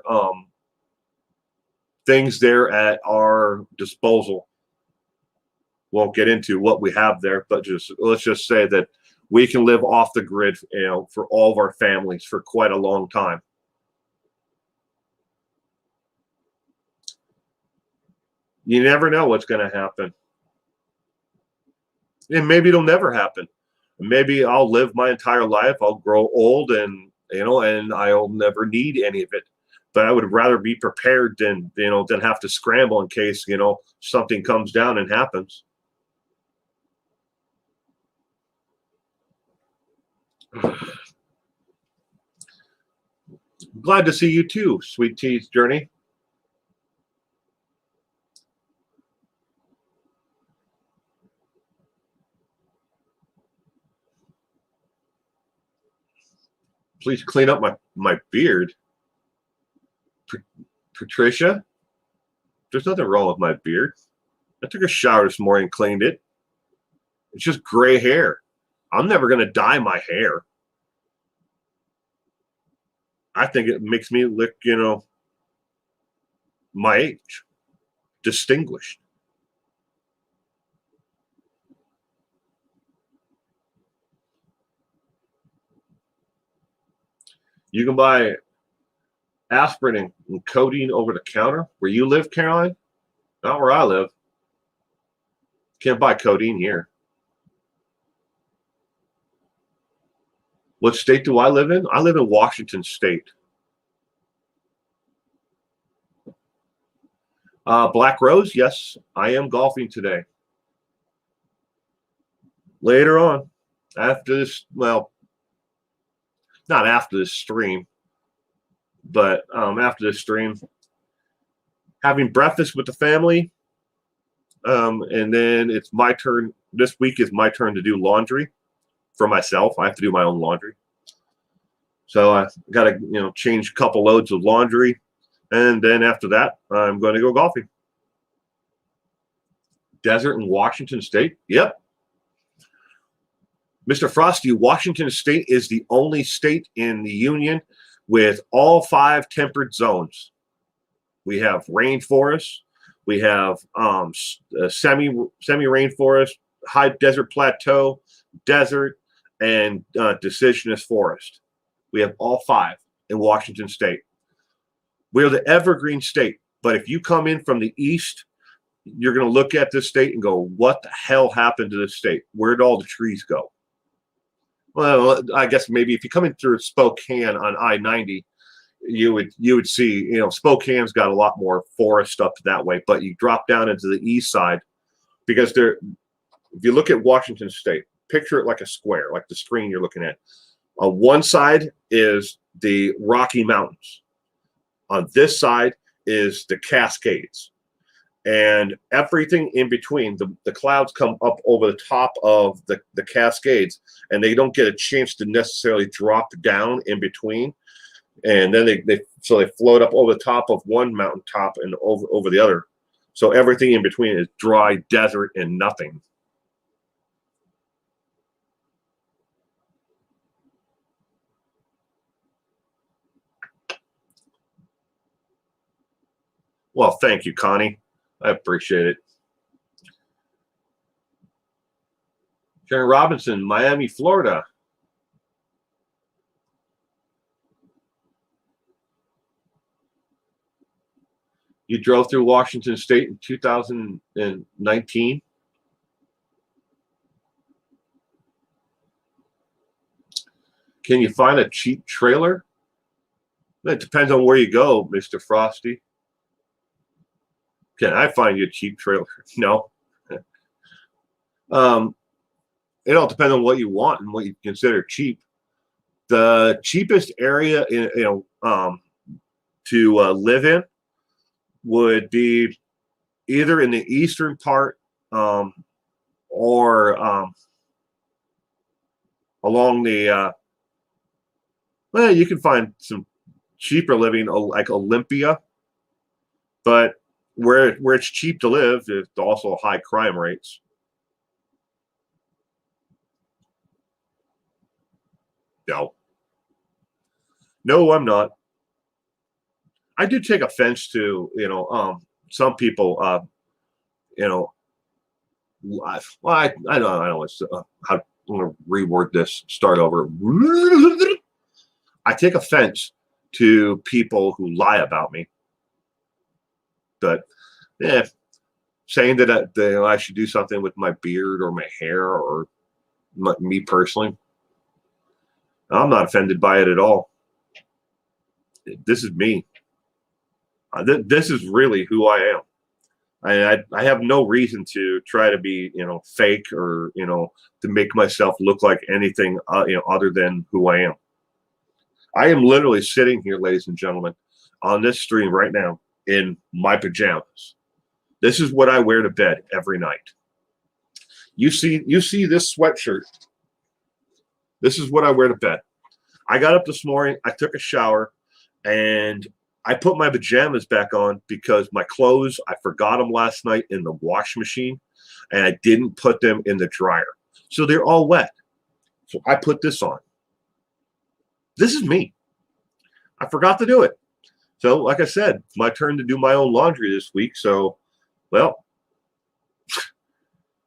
things there at our disposal. Won't get into what we have there, but let's just say that we can live off the grid, for all of our families for quite a long time. You never know what's going to happen. And maybe it'll never happen. Maybe I'll live my entire life. I'll grow old and I'll never need any of it. But I would rather be prepared than have to scramble in case, something comes down and happens. Glad to see you too, Sweet Tea's Journey. Please clean up my beard. Patricia, there's nothing wrong with my beard. I took a shower this morning and cleaned it. It's just gray hair. I'm never going to dye my hair. I think it makes me look, my age. Distinguished. You can buy aspirin and codeine over the counter. Where you live, Caroline? Not where I live. Can't buy codeine here. What state do I live in? I live in Washington State. Black Rose, yes, I am golfing today. Later on, after this, well, not after this stream, but after this stream, having breakfast with the family, and then it's my turn. This week is my turn to do laundry for myself. I have to do my own laundry. So I got to, change a couple loads of laundry. And then after that, I'm going to go golfing. Desert in Washington State? Yep. Mr. Frosty, Washington State is the only state in the union with all 5 temperate zones. We have rainforests, we have semi-rainforest, high desert plateau, desert, and deciduous forest. We have all 5 in Washington State. We're the evergreen state, but if you come in from the east, you're going to look at this state and go, what the hell happened to this state? Where did all the trees go? Well, I guess maybe if you come in through Spokane on I-90, you would see, Spokane's got a lot more forest up that way, but you drop down into the east side, because if you look at Washington State, picture it like a square, like the screen you're looking at. On one side is the Rocky Mountains. On this side is the Cascades. And everything in between, the clouds come up over the top of the Cascades, and they don't get a chance to necessarily drop down in between. And then they float up over the top of one mountaintop and over the other. So everything in between is dry desert and nothing. Well, thank you, Connie. I appreciate it. Sharon Robinson, Miami, Florida. You drove through Washington State in 2019. Can you find a cheap trailer? It depends on where you go, Mr. Frosty. Can I find you a cheap trailer? No. It all depends on what you want and what you consider cheap. The cheapest area, to live in would be either in the eastern part or along the. Well, you can find some cheaper living like Olympia, but where it's cheap to live, there's also high crime rates. No, I'm not. I do take offense to some people. I don't know how I'm going to reword this. Start over. I take offense to people who lie about me. But saying that I should do something with my beard or my hair or me personally, I'm not offended by it at all. This is me. This is really who I am. I have no reason to try to be, fake or, to make myself look like anything, other than who I am. I am literally sitting here, ladies and gentlemen, on this stream right now in my pajamas. This is what I wear to bed every night. You see this sweatshirt. This is what I wear to bed. I got up this morning, I took a shower, and I put my pajamas back on because my clothes, I forgot them last night in the wash machine, and I didn't put them in the dryer. So they're all wet. So I put this on. This is me. I forgot to do it. So, like I said, it's my turn to do my own laundry this week. So, well,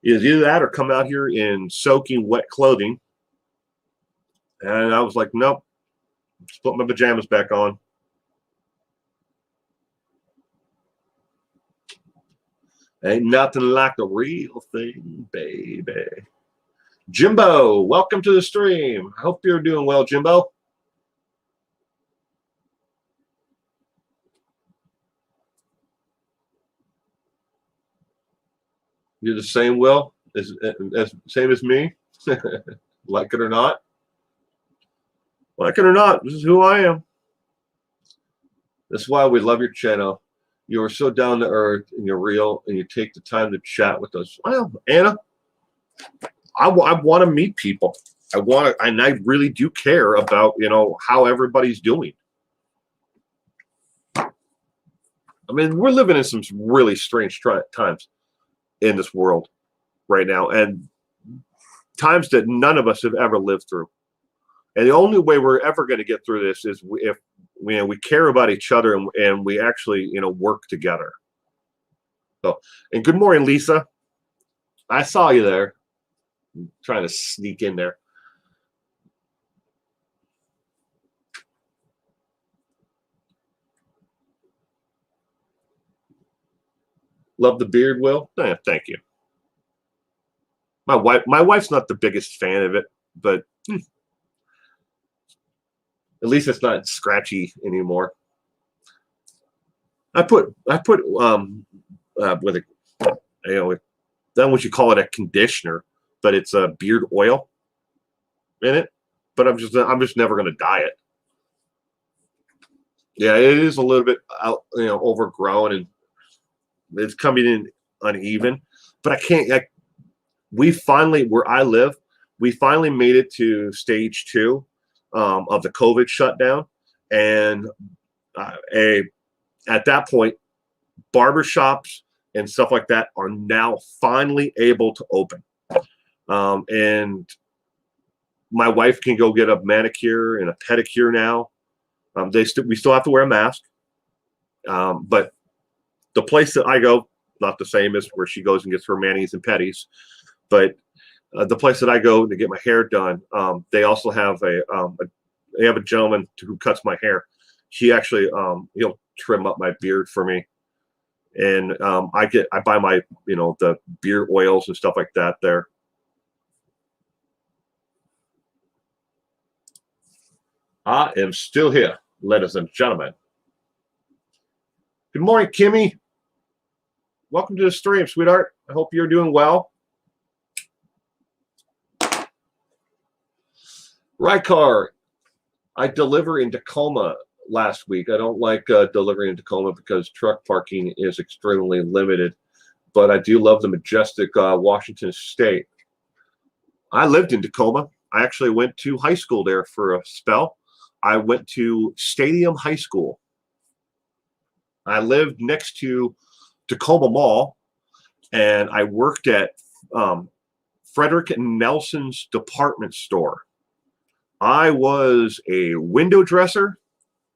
either that or come out here in soaking wet clothing. And I was like, nope, just put my pajamas back on. Ain't nothing like the real thing, baby. Jimbo, welcome to the stream. I hope you're doing well, Jimbo. You're the same, Will, as same as me. Like it or not. Like it or not, this is who I am. That's why we love your channel. You are so down to earth and you're real and you take the time to chat with us. Well, Anna, I want to meet people. And I really do care about, how everybody's doing. I mean, we're living in some really strange times in this world right now, and times that none of us have ever lived through. And the only way we're ever going to get through this is if we care about each other and we actually work together. So, and good morning, Lisa. I saw you there, trying to sneak in there. Love the beard, Will. Thank you. My wife's not the biggest fan of it, but at least it's not scratchy anymore. I put with a then what you call it, a conditioner, but it's a beard oil in it. But I'm just never going to dye it. Yeah, it is a little bit out, overgrown, and it's coming in uneven. But I can't. We finally, where I live, we finally made it to stage 2 of the COVID shutdown, and at that point, barbershops and stuff like that are now finally able to open. And my wife can go get a manicure and a pedicure now. We still have to wear a mask, but the place that I go, not the same as where she goes and gets her manis and pedis, but the place that I go to get my hair done, they also have they have a gentleman who cuts my hair. He actually he'll trim up my beard for me, and I buy my the beard oils and stuff like that there. I am still here, ladies and gentlemen. Good morning, Kimmy. Welcome to the stream, sweetheart. I hope you're doing well. Rykar, I deliver in Tacoma last week. I don't like delivering in Tacoma because truck parking is extremely limited, but I do love the majestic Washington State. I lived in Tacoma. I actually went to high school there for a spell. I went to Stadium High School. I lived next to Tacoma Mall, and I worked at Frederick Nelson's department store. I was a window dresser,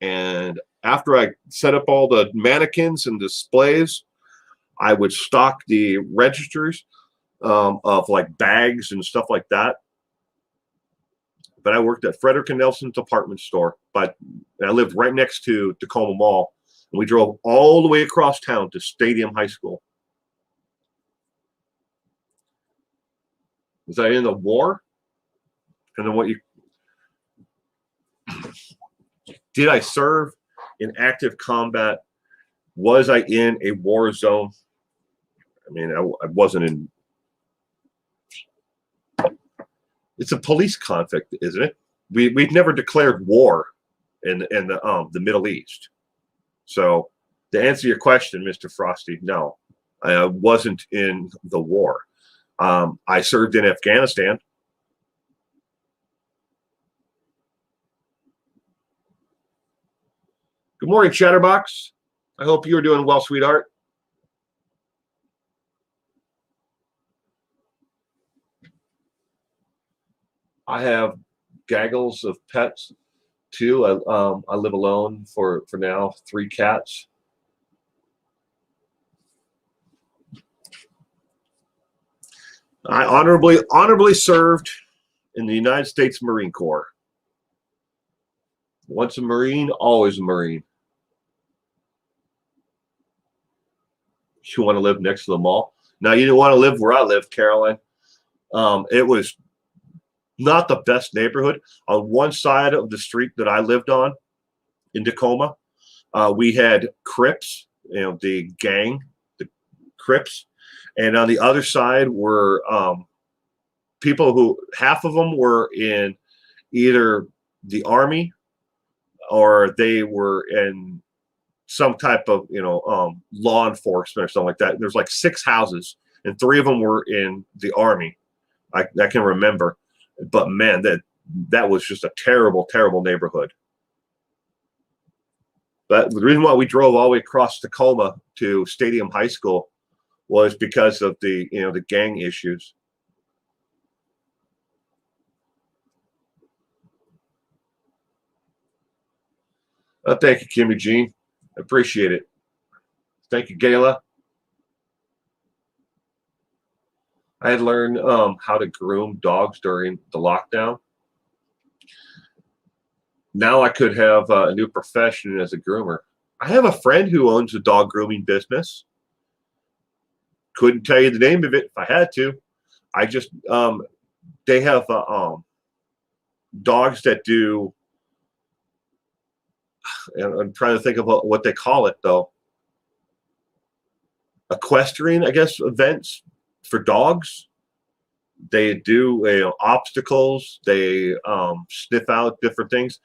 and after I set up all the mannequins and displays, I would stock the registers of like bags and stuff like that. But I worked at Frederick and Nelson's department store, but I lived right next to Tacoma Mall, and we drove all the way across town to Stadium High School. Was I in the war? And then did I serve in active combat? Was I in a war zone? I mean, I wasn't in. It's a police conflict, isn't it? We've never declared war in the Middle East. So to answer your question, Mr. Frosty, no, I wasn't in the war. I served in Afghanistan. Good morning, Chatterbox. I hope you're doing well, sweetheart. I have gaggles of pets too. I live alone for now. 3 cats. I honorably served in the United States Marine Corps. Once a Marine, always a Marine. You want to live next to the mall? Now, you didn't want to live where I live, Caroline. It was not the best neighborhood. On one side of the street that I lived on in Tacoma, we had Crips, the gang, the Crips. And on the other side were people who half of them were in either the Army or they were in some type of, law enforcement or something like that. And there's like 6 houses, and 3 of them were in the Army. I can remember. But man, that was just a terrible, terrible neighborhood. But the reason why we drove all the way across Tacoma to Stadium High School was because of the the gang issues. Thank you, Kimmy Jean. Appreciate it. Thank you, Gayla. I had learned how to groom dogs during the lockdown. Now I could have a new profession as a groomer. I have a friend who owns a dog grooming business. Couldn't tell you the name of it if I had to. I just they have dogs that do. And I'm trying to think of what they call it though. Equestrian, I guess, events for dogs. They do obstacles. They sniff out different things.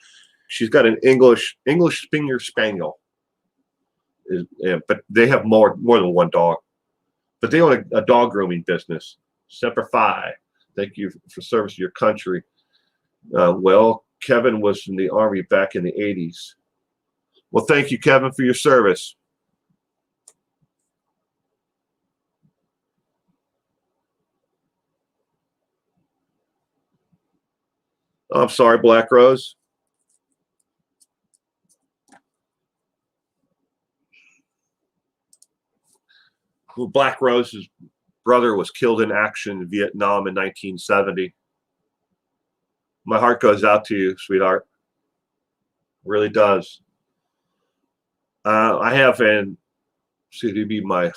She's got an English Springer Spaniel, but they have more than one dog. But they own a dog grooming business. Semper Fi. Thank you for service to your country. Well, Kevin was in the Army back in the 80s. Well, thank you, Kevin, for your service. I'm sorry, Black Rose. Well, Black Rose's brother was killed in action in Vietnam in 1970. My heart goes out to you, sweetheart. It really does. I have an, see, to be my,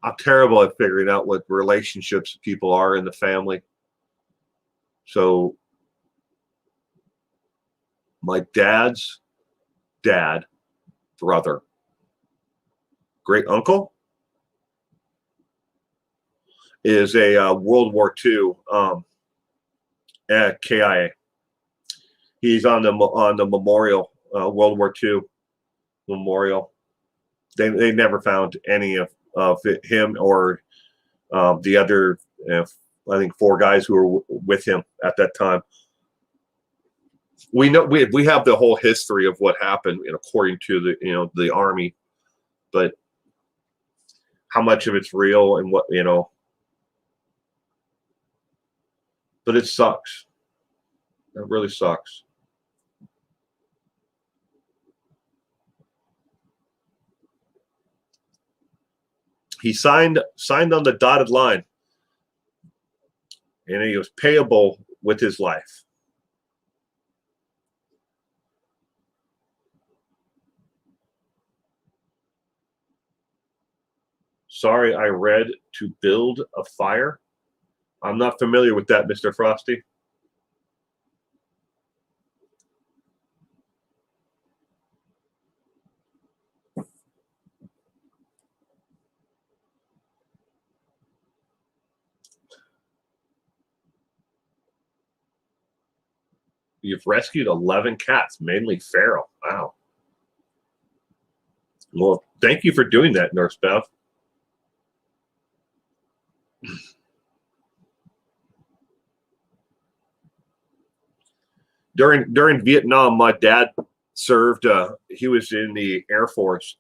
I'm terrible at figuring out what relationships people are in the family. So my dad's dad, brother, great uncle is a World War II at KIA. He's on the memorial, World War II memorial. They never found any of him or the other, I think 4 guys who were with him at that time. We know we have the whole history of what happened, according to the Army, but how much of it's real and what but it sucks. It really sucks. He signed on the dotted line, and he was payable with his life. Sorry, I read to build a fire. I'm not familiar with that, Mr. Frosty. You've rescued 11 cats, mainly feral. Wow. Well, thank you for doing that, Nurse Beth. During Vietnam, my dad served. He was in the Air Force,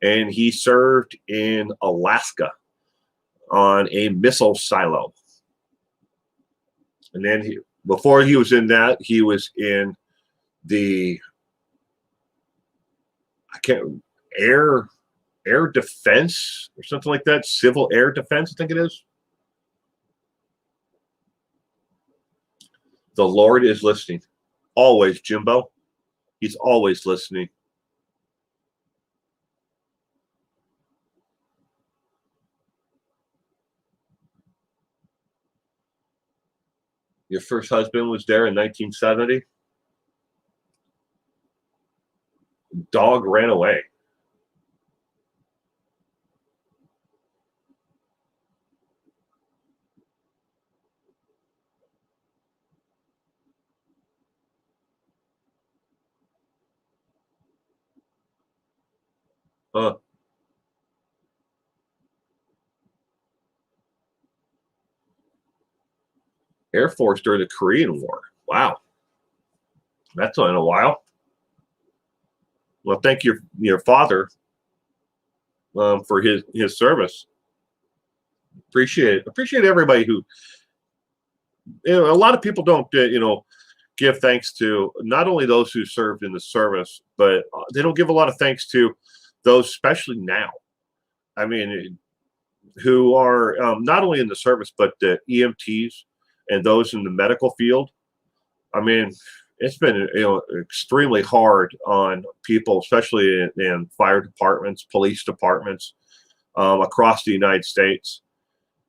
and he served in Alaska on a missile silo. And then before he was in that, he was in the air defense or something like that, civil air defense, I think it is. The Lord is listening. Always, Jimbo. He's always listening. Your first husband was there in 1970. Dog ran away. Huh. Air Force during the Korean War. Wow. That's in a while. Well, thank your father for his service. Appreciate everybody who, a lot of people don't give thanks to not only those who served in the service, but they don't give a lot of thanks to those, especially now. I mean, who are not only in the service, but the EMTs and those in the medical field. I mean, it's been extremely hard on people, especially in fire departments, police departments across the United States,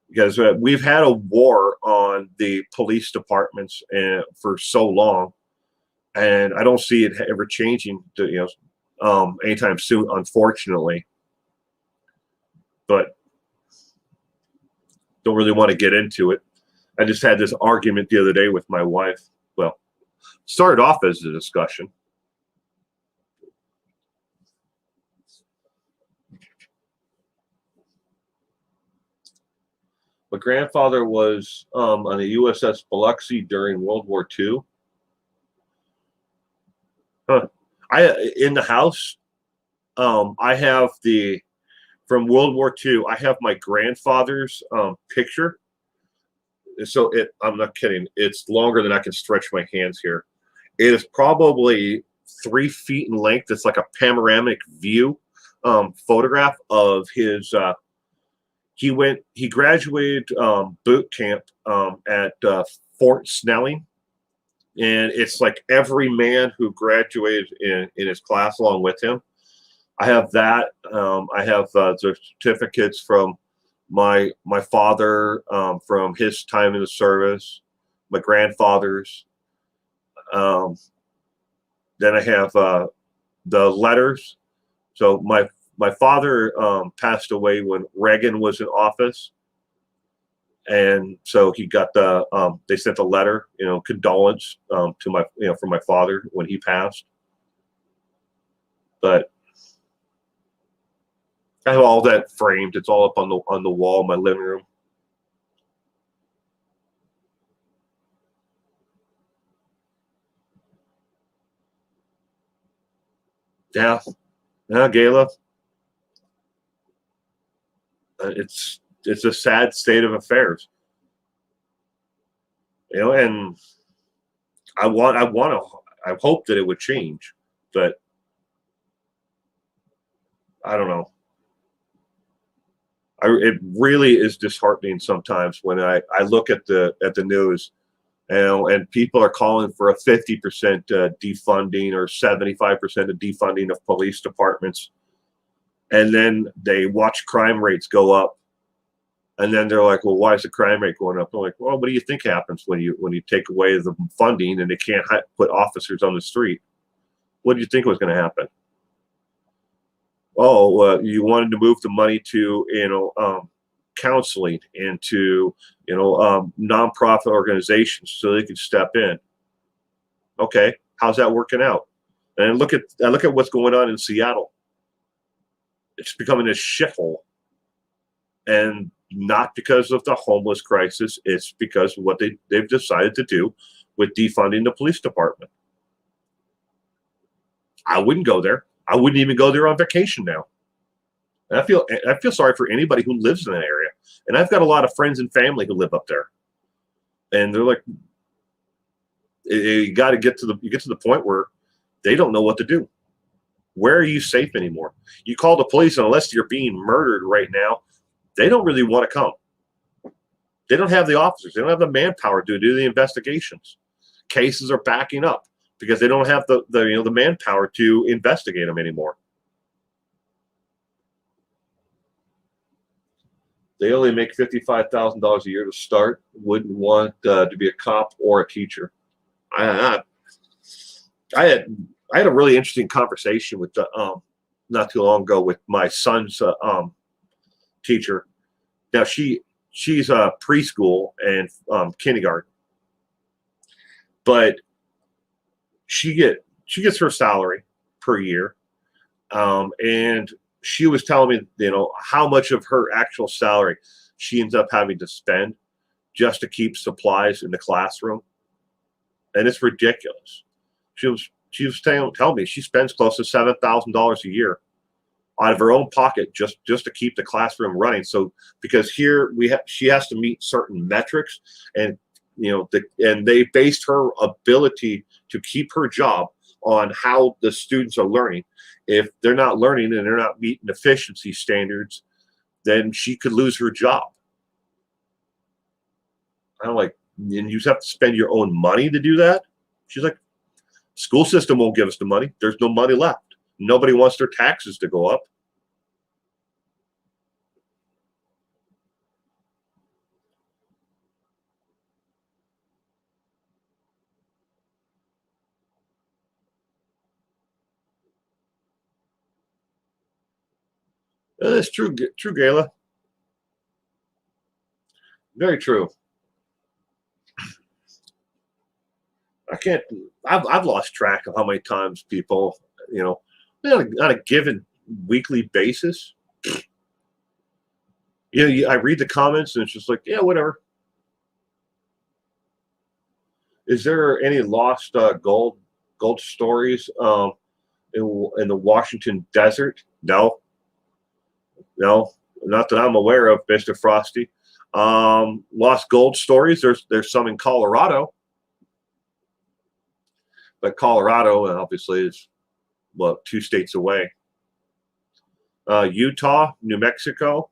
because we've had a war on the police departments for so long, and I don't see it ever changing anytime soon, unfortunately. But don't really want to get into it. I just had this argument the other day with my wife. Well, started off as a discussion. My grandfather was on the USS Biloxi during World War II. In the house, I have from World War II. I have my grandfather's picture. So I'm not kidding. It's longer than I can stretch my hands here. It is probably 3 feet in length. It's like a panoramic view photograph of his. He graduated boot camp at Fort Snelling, and it's like every man who graduated in his class along with him. I have that. I have the certificates from my father from his time in the service, my grandfather's. Then I have the letters. So my father passed away when Reagan was in office, and so he got they sent a letter, condolence to my for my father when he passed. But I have all that framed. It's all up on the wall in my living room. Yeah, Gayla. It's a sad state of affairs, and I hope that it would change, but I don't know. It really is disheartening sometimes when I look at the news, and people are calling for a 50% defunding or 75% of defunding of police departments, and then they watch crime rates go up, and then they're like, "Well, why is the crime rate going up?" I'm like, "Well, what do you think happens when you take away the funding and they can't put officers on the street? What do you think was going to happen?" Oh, you wanted to move the money to counseling and to nonprofit organizations so they could step in. Okay, how's that working out? And I look at what's going on in Seattle. It's becoming a shithole, and not because of the homeless crisis. It's because of what they've decided to do with defunding the police department. I wouldn't go there. I wouldn't even go there on vacation now. And I feel sorry for anybody who lives in that area. And I've got a lot of friends and family who live up there. And they're like, you got to get to the point where they don't know what to do. Where are you safe anymore? You call the police, and unless you're being murdered right now, they don't really want to come. They don't have the officers. They don't have the manpower to do the investigations. Cases are backing up because they don't have the manpower to investigate them anymore. They only make $55,000 a year to start. Wouldn't want to be a cop or a teacher. I had a really interesting conversation with not too long ago with my son's teacher. Now she's preschool and kindergarten, but she gets her salary per year, and she was telling me how much of her actual salary she ends up having to spend just to keep supplies in the classroom, and it's ridiculous. She was telling me she spends close to $7,000 a year out of her own pocket just to keep the classroom running. So because here she has to meet certain metrics, and and they based her ability to keep her job on how the students are learning. If they're not learning and they're not meeting efficiency standards, then she could lose her job. I'm like, and you have to spend your own money to do that? She's like, school system won't give us the money. There's no money left. Nobody wants their taxes to go up. That's true, Gayla. Very true. I've lost track of how many times people, on a given weekly basis, I read the comments and it's just like, yeah, whatever. Is there any lost gold stories in the Washington desert? No, not that I'm aware of, Mr. Frosty. Lost gold stories. There's some in Colorado, but Colorado obviously is 2 states away. Utah, New Mexico.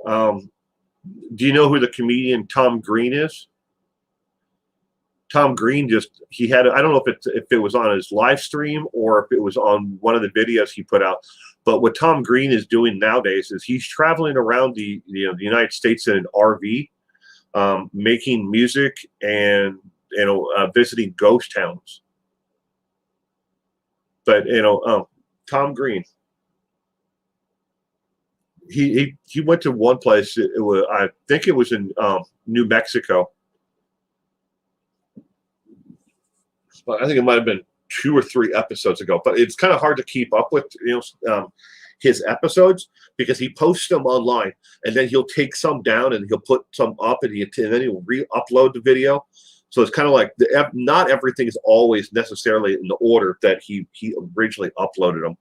Do you know who the comedian Tom Green is? Tom Green he had, I don't know if it was on his live stream or if it was on one of the videos he put out. But what Tom Green is doing nowadays is he's traveling around the United States in an RV, making music and visiting ghost towns. But Tom Green, he went to one place. I think it was in New Mexico. I think it might have been 2 or 3 episodes ago, but it's kind of hard to keep up with his episodes because he posts them online and then he'll take some down and he'll put some up and then he'll re-upload the video. So it's kind of like not everything is always necessarily in the order that he originally uploaded them.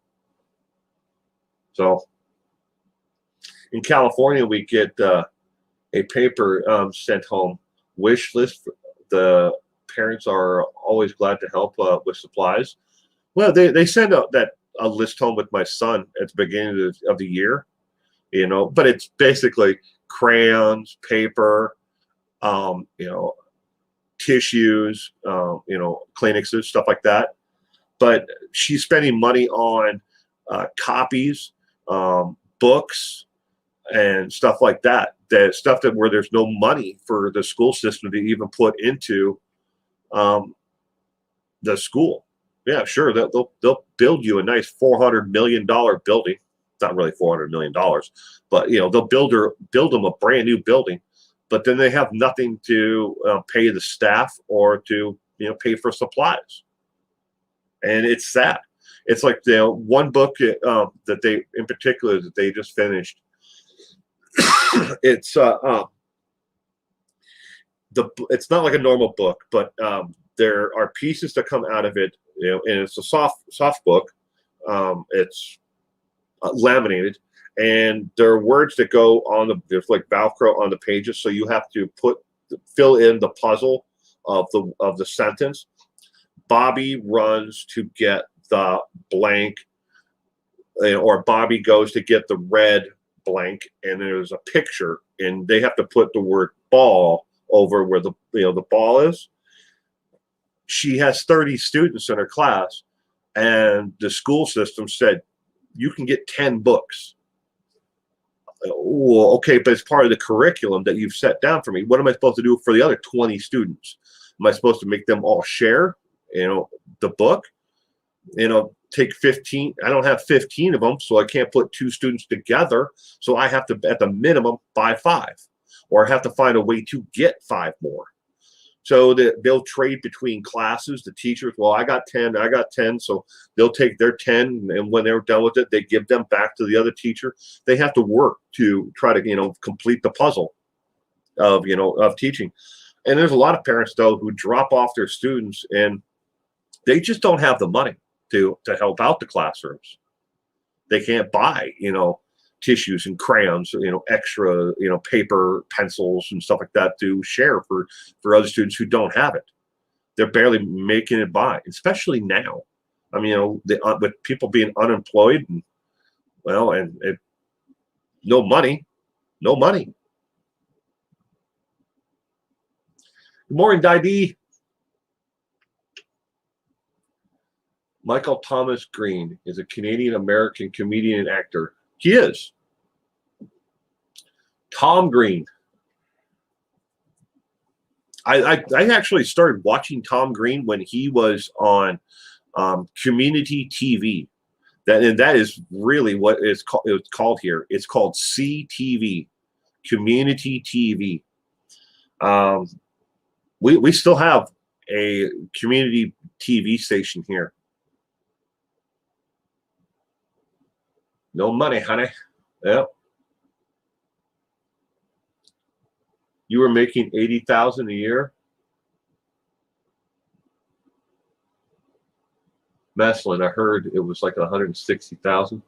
So in California, we get a paper sent home, wish list. The parents are always glad to help with supplies. Well, they send out a list home with my son at the beginning of the year, but it's basically crayons, paper, tissues, Kleenexes, stuff like that. But she's spending money on copies, books, and stuff like that. That stuff where there's no money for the school system to even put into the school. Yeah, sure. They'll build you a nice $400 million building. It's not really $400 million, but they'll build them a brand new building. But then they have nothing to pay the staff or to pay for supplies. And it's sad. It's like one book that they just finished. It's it's not like a normal book, but there are pieces that come out of it, and it's a soft book. It's laminated, and there are words that go on there's like Velcro on the pages, so you have to fill in the puzzle of the sentence. Bobby runs to get the blank, or Bobby goes to get the red blank, and there's a picture, and they have to put the word ball over where the ball is. She has 30 students in her class, and the school system said you can get 10 books. Well, okay, but it's part of the curriculum that you've set down for me. What am I supposed to do for the other 20 students? Am I supposed to make them all share, the book? Take 15. I don't have 15 of them, so I can't put 2 students together. So I have to, at the minimum, buy 5, or have to find a way to get 5 more. So they'll trade between classes. The teachers, well, I got 10, so they'll take their 10, and when they're done with it, they give them back to the other teacher. They have to work to try to, complete the puzzle of teaching. And there's a lot of parents, though, who drop off their students and they just don't have the money to help out the classrooms. They can't buy, tissues and crayons, extra, paper, pencils and stuff like that to share for other students who don't have it. They're barely making it by, especially now. I mean, with people being unemployed and no money. Good morning, Didi. Michael Thomas Green is a Canadian-American comedian and actor. He is. Tom Green. I actually started watching Tom Green when he was on community TV. That is really what it's called here. It's called CTV, community TV. We still have a community TV station here. No money, honey. Yep. You were making $80,000 a year. Maslin, I heard it was like 160,000.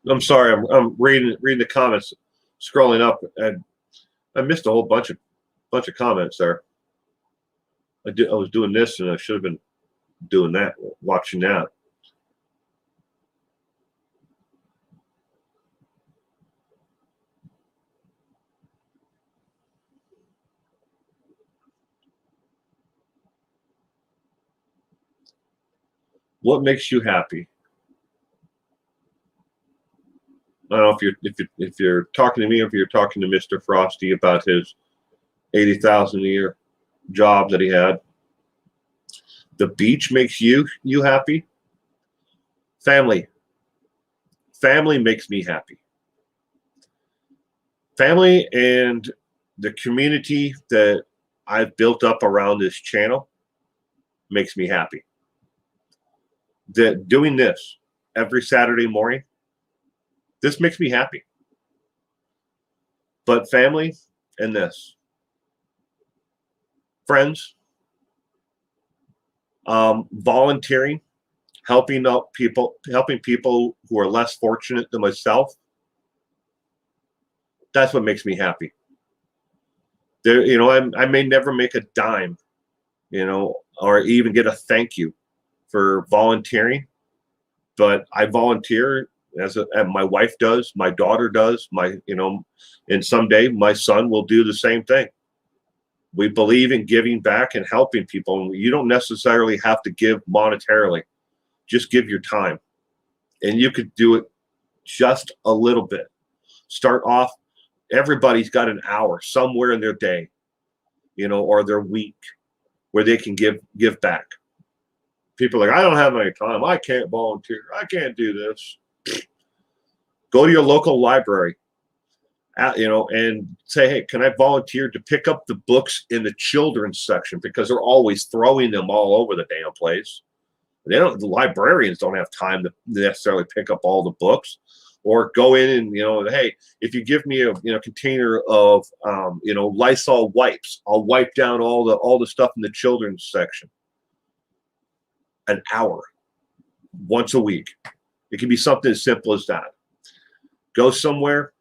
I'm sorry, I'm reading the comments, scrolling up, and I missed a whole bunch of comments there. I was doing this, and I should have been doing that, watching that. What makes you happy? I don't know if you're talking to me or if you're talking to Mr. Frosty about his $80,000 a year job that he had. The beach makes you happy. Family makes me happy. Family and the community that I've built up around this channel makes me happy. That doing this every Saturday morning, this makes me happy. But family and this, friends, volunteering, helping people who are less fortunate than myself. That's what makes me happy. There, I may never make a dime, or even get a thank you for volunteering, but I volunteer and my wife does, my daughter does, and someday my son will do the same thing. We believe in giving back and helping people. You don't necessarily have to give monetarily. Just give your time. And you could do it just a little bit. Start off, everybody's got an hour somewhere in their day, or their week where they can give back. People are like, I don't have any time. I can't volunteer. I can't do this. Go to your local library, and say, hey, can I volunteer to pick up the books in the children's section, because they're always throwing them all over the damn place. The librarians don't have time to necessarily pick up all the books. Or go in and, hey, if you give me a container of Lysol wipes, I'll wipe down all the stuff in the children's section. An hour, once a week. It can be something as simple as that. Go somewhere,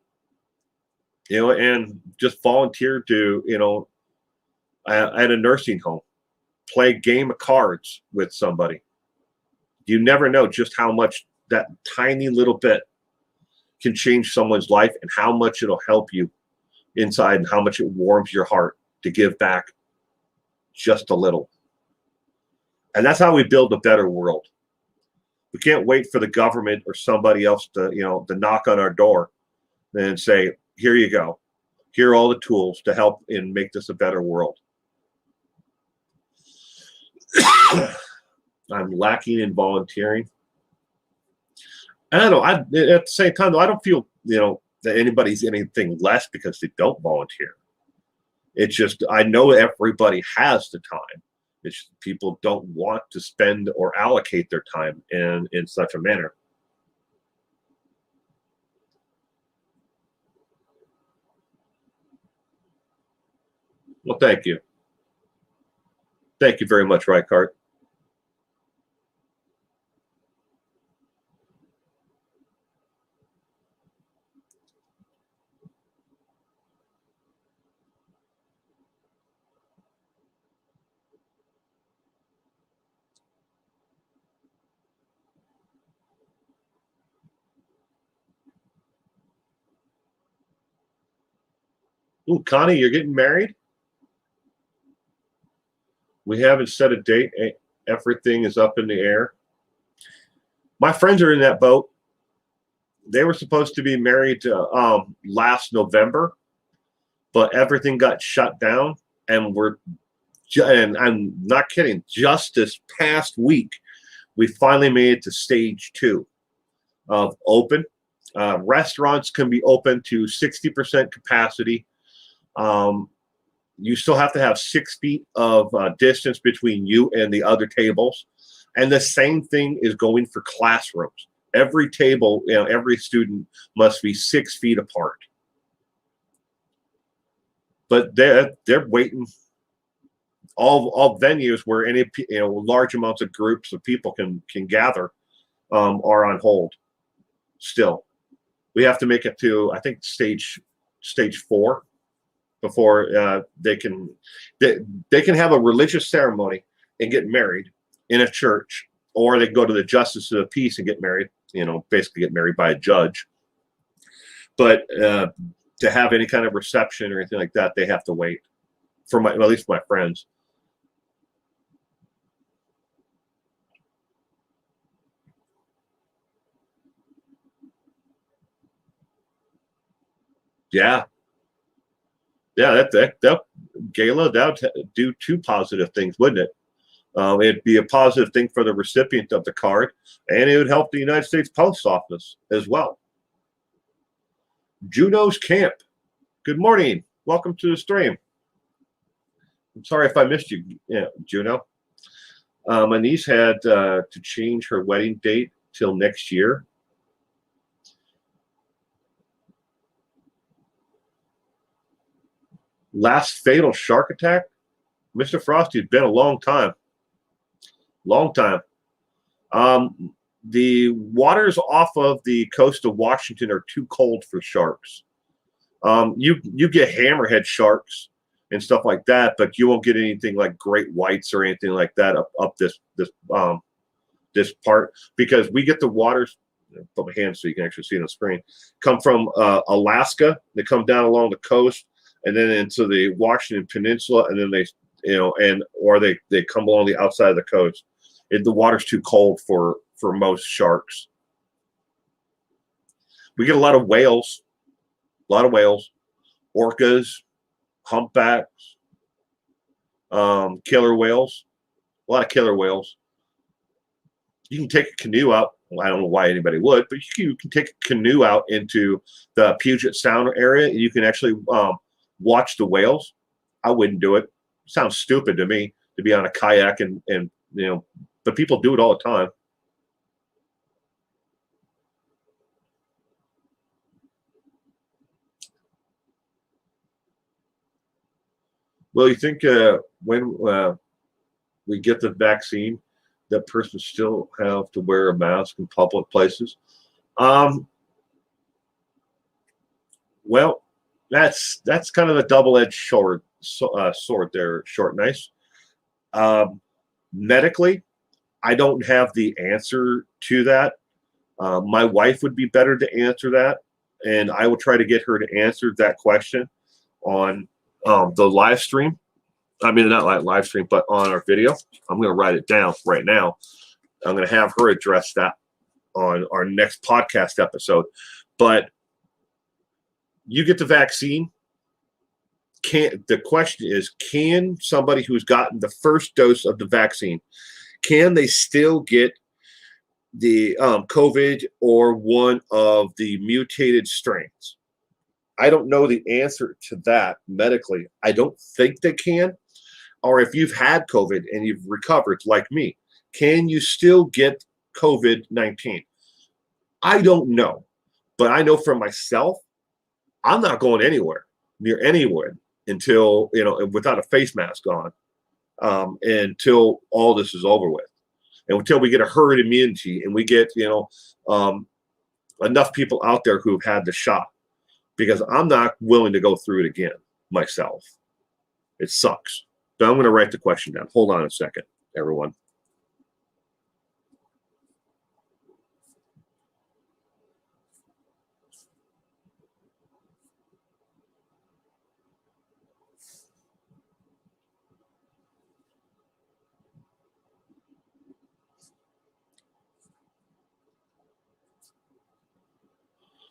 and just volunteer to, at a nursing home, play a game of cards with somebody. You never know just how much that tiny little bit can change someone's life, and how much it'll help you inside and how much it warms your heart to give back just a little. And that's how we build a better world. We can't wait for the government or somebody else to, to knock on our door and say, here you go. Here are all the tools to help and make this a better world. I'm lacking in volunteering. I don't know. At the same time, though, I don't feel, that anybody's anything less because they don't volunteer. It's just, I know everybody has the time. It's people don't want to spend or allocate their time in such a manner. Well, thank you. Thank you very much, Rykart. Ooh, Connie, you're getting married? We haven't set a date. Everything is up in the air. My friends are in that boat. They were supposed to be married last November, but everything got shut down, and and I'm not kidding, just this past week, we finally made it to stage 2 of open. Restaurants can be open to 60% capacity. You still have to have 6 feet of distance between you and the other tables. And the same thing is going for classrooms. Every table, every student must be 6 feet apart. But they're waiting. All venues where any large amounts of groups of people can gather are on hold. Still, we have to make it to, I think, stage 4 before they can have a religious ceremony and get married in a church, or they go to the justice of the peace and get married. Basically get married by a judge. But to have any kind of reception or anything like that, they have to wait. For at least my friends. Yeah. That gala, that would do 2 positive things, wouldn't it? It'd be a positive thing for the recipient of the card, and it would help the United States Post Office as well. Juno's Camp. Good morning. Welcome to the stream. I'm sorry if I missed you, Juno. My niece had to change her wedding date till next year. Last fatal shark attack? Mr. Frosty, it's been a long time. Long time. The waters off of the coast of Washington are too cold for sharks. You get hammerhead sharks and stuff like that, but you won't get anything like great whites or anything like that up this part, because we get the waters. Put my hands so you can actually see it on the screen. Come from Alaska. They come down along the coast and then into the Washington Peninsula, and then they come along the outside of the coast. The water's too cold for most sharks. We get a lot of whales, orcas, humpbacks, killer whales, a lot of killer whales. You can take a canoe out. Well, I don't know why anybody would, but you can take a canoe out into the Puget Sound area, and you can actually watch the whales. I wouldn't do it. Sounds stupid to me to be on a kayak and but people do it all the time. Well, you think when we get the vaccine, that person still have to wear a mask in public places? Well, that's kind of a double-edged sword there, Short Nice. Medically, I don't have the answer to that. My wife would be better to answer that, and I will try to get her to answer that question on the live stream. I mean, not like live stream, but on our video. I'm going to write it down right now. I'm going to have her address that on our next podcast episode. But you get the vaccine. The question is, can somebody who's gotten the first dose of the vaccine, can they still get the COVID or one of the mutated strains? I don't know the answer to that medically. I don't think they can. Or if you've had COVID and you've recovered like me, can you still get COVID-19? I don't know. But I know for myself, I'm not going anywhere, near anywhere until, without a face mask on, until all this is over with. And until we get a herd immunity and we get, enough people out there who've had the shot, because I'm not willing to go through it again myself. It sucks. So I'm going to write the question down. Hold on a second, everyone.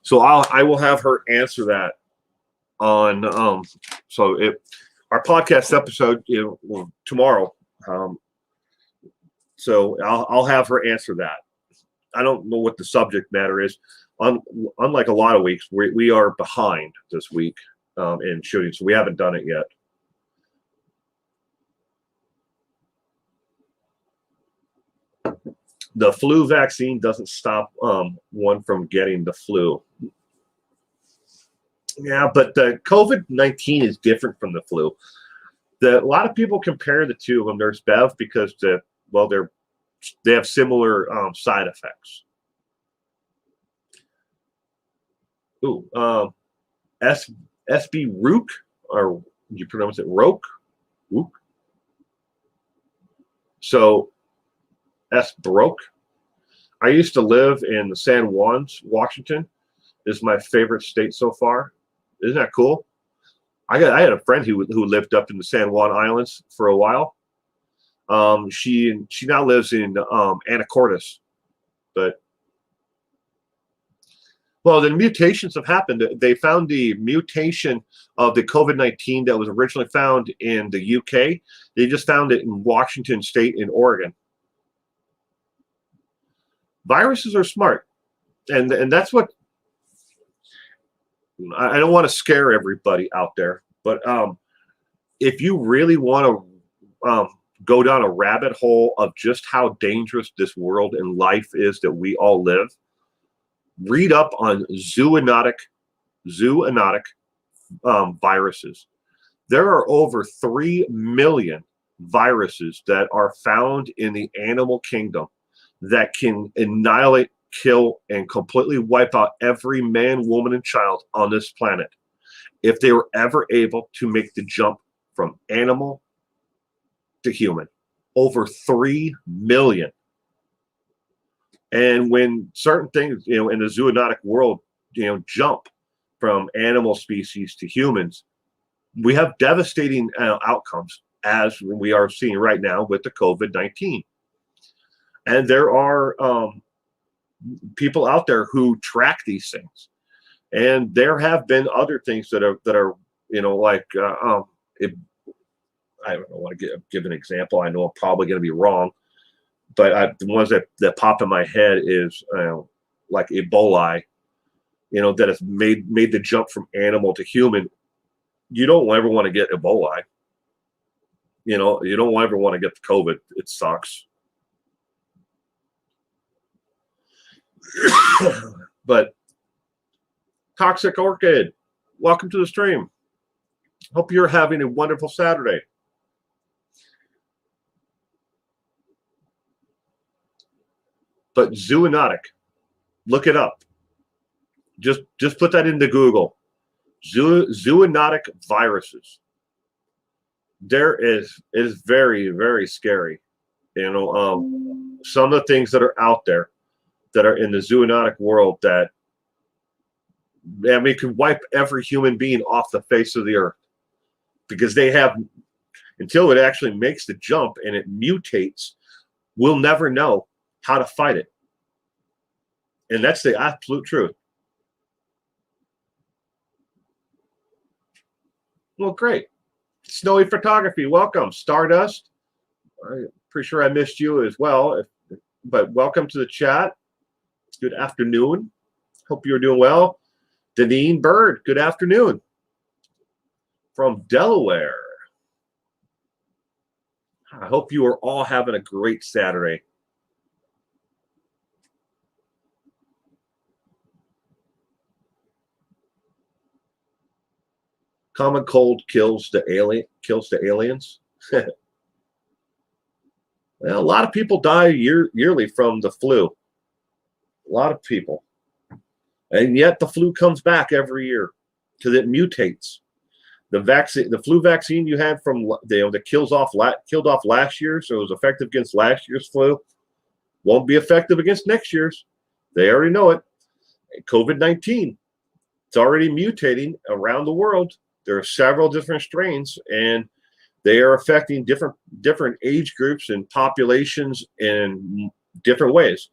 So I will have her answer that on our podcast episode tomorrow. So I'll have her answer that. I don't know what the subject matter is. Unlike a lot of weeks, we are behind this week in shooting, so we haven't done it yet. The flu vaccine doesn't stop one from getting the flu. Yeah, but the COVID-19 is different from the flu. A lot of people compare the two of them. There's Bev because they have similar side effects. Ooh, SB Rook, or you pronounce it Roke? Rook. So S. Baroque. I used to live in the San Juans, Washington. Is my favorite state so far. Isn't that cool? I had a friend who lived up in the San Juan Islands for a while. She now lives in Anacortes, but the mutations have happened. They found the mutation of the COVID-19 that was originally found in the UK. They just found it in Washington State in Oregon. Viruses are smart, and that's what I don't want to scare everybody out there, but if you really want to go down a rabbit hole of just how dangerous this world and life is that we all live, read up on zoonotic viruses. There are over 3 million viruses that are found in the animal kingdom that can annihilate, kill, and completely wipe out every man, woman, and child on this planet if they were ever able to make the jump from animal to human. Over 3 million. And when certain things, in the zoonotic world, jump from animal species to humans, we have devastating outcomes, as we are seeing right now with the COVID-19. And there are people out there who track these things, and there have been other things that are like I don't know, want to give an example. I know I'm probably going to be wrong, but the ones that pop in my head is like Ebola, that has made the jump from animal to human. You don't ever want to get Ebola. You don't ever want to get the COVID. It sucks. But Toxic Orchid, welcome to the stream. Hope you're having a wonderful Saturday. But zoonotic, look it up. Just put that into Google. Zoonotic viruses. It is very, very scary. Some of the things that are out there that are in the zoonotic world that, I mean, could wipe every human being off the face of the earth, because they have, until it actually makes the jump and it mutates, we'll never know how to fight it. And that's the absolute truth. Well, great. Snowy Photography, welcome. Stardust, I'm pretty sure I missed you as well, but welcome to the chat. Good afternoon. Hope you're doing well. Deneen Bird, good afternoon. From Delaware. I hope you are all having a great Saturday. Common cold kills the aliens. Well, a lot of people die yearly from the flu. A lot of people. And yet the flu comes back every year because it mutates. The flu vaccine you had from that killed off last year, so it was effective against last year's flu, won't be effective against next year's. They already know it. COVID-19, it's already mutating around the world. There are several different strains, and they are affecting different age groups and populations in different ways.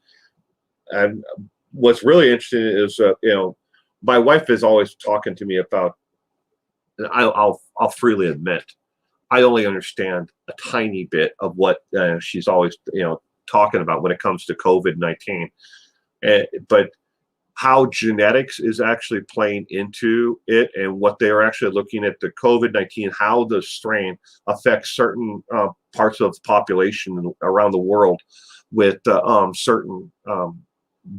And what's really interesting is, my wife is always talking to me about, and I'll freely admit, I only understand a tiny bit of what she's always talking about when it comes to COVID-19, but how genetics is actually playing into it, and what they are actually looking at the COVID-19, how the strain affects certain parts of the population around the world with certain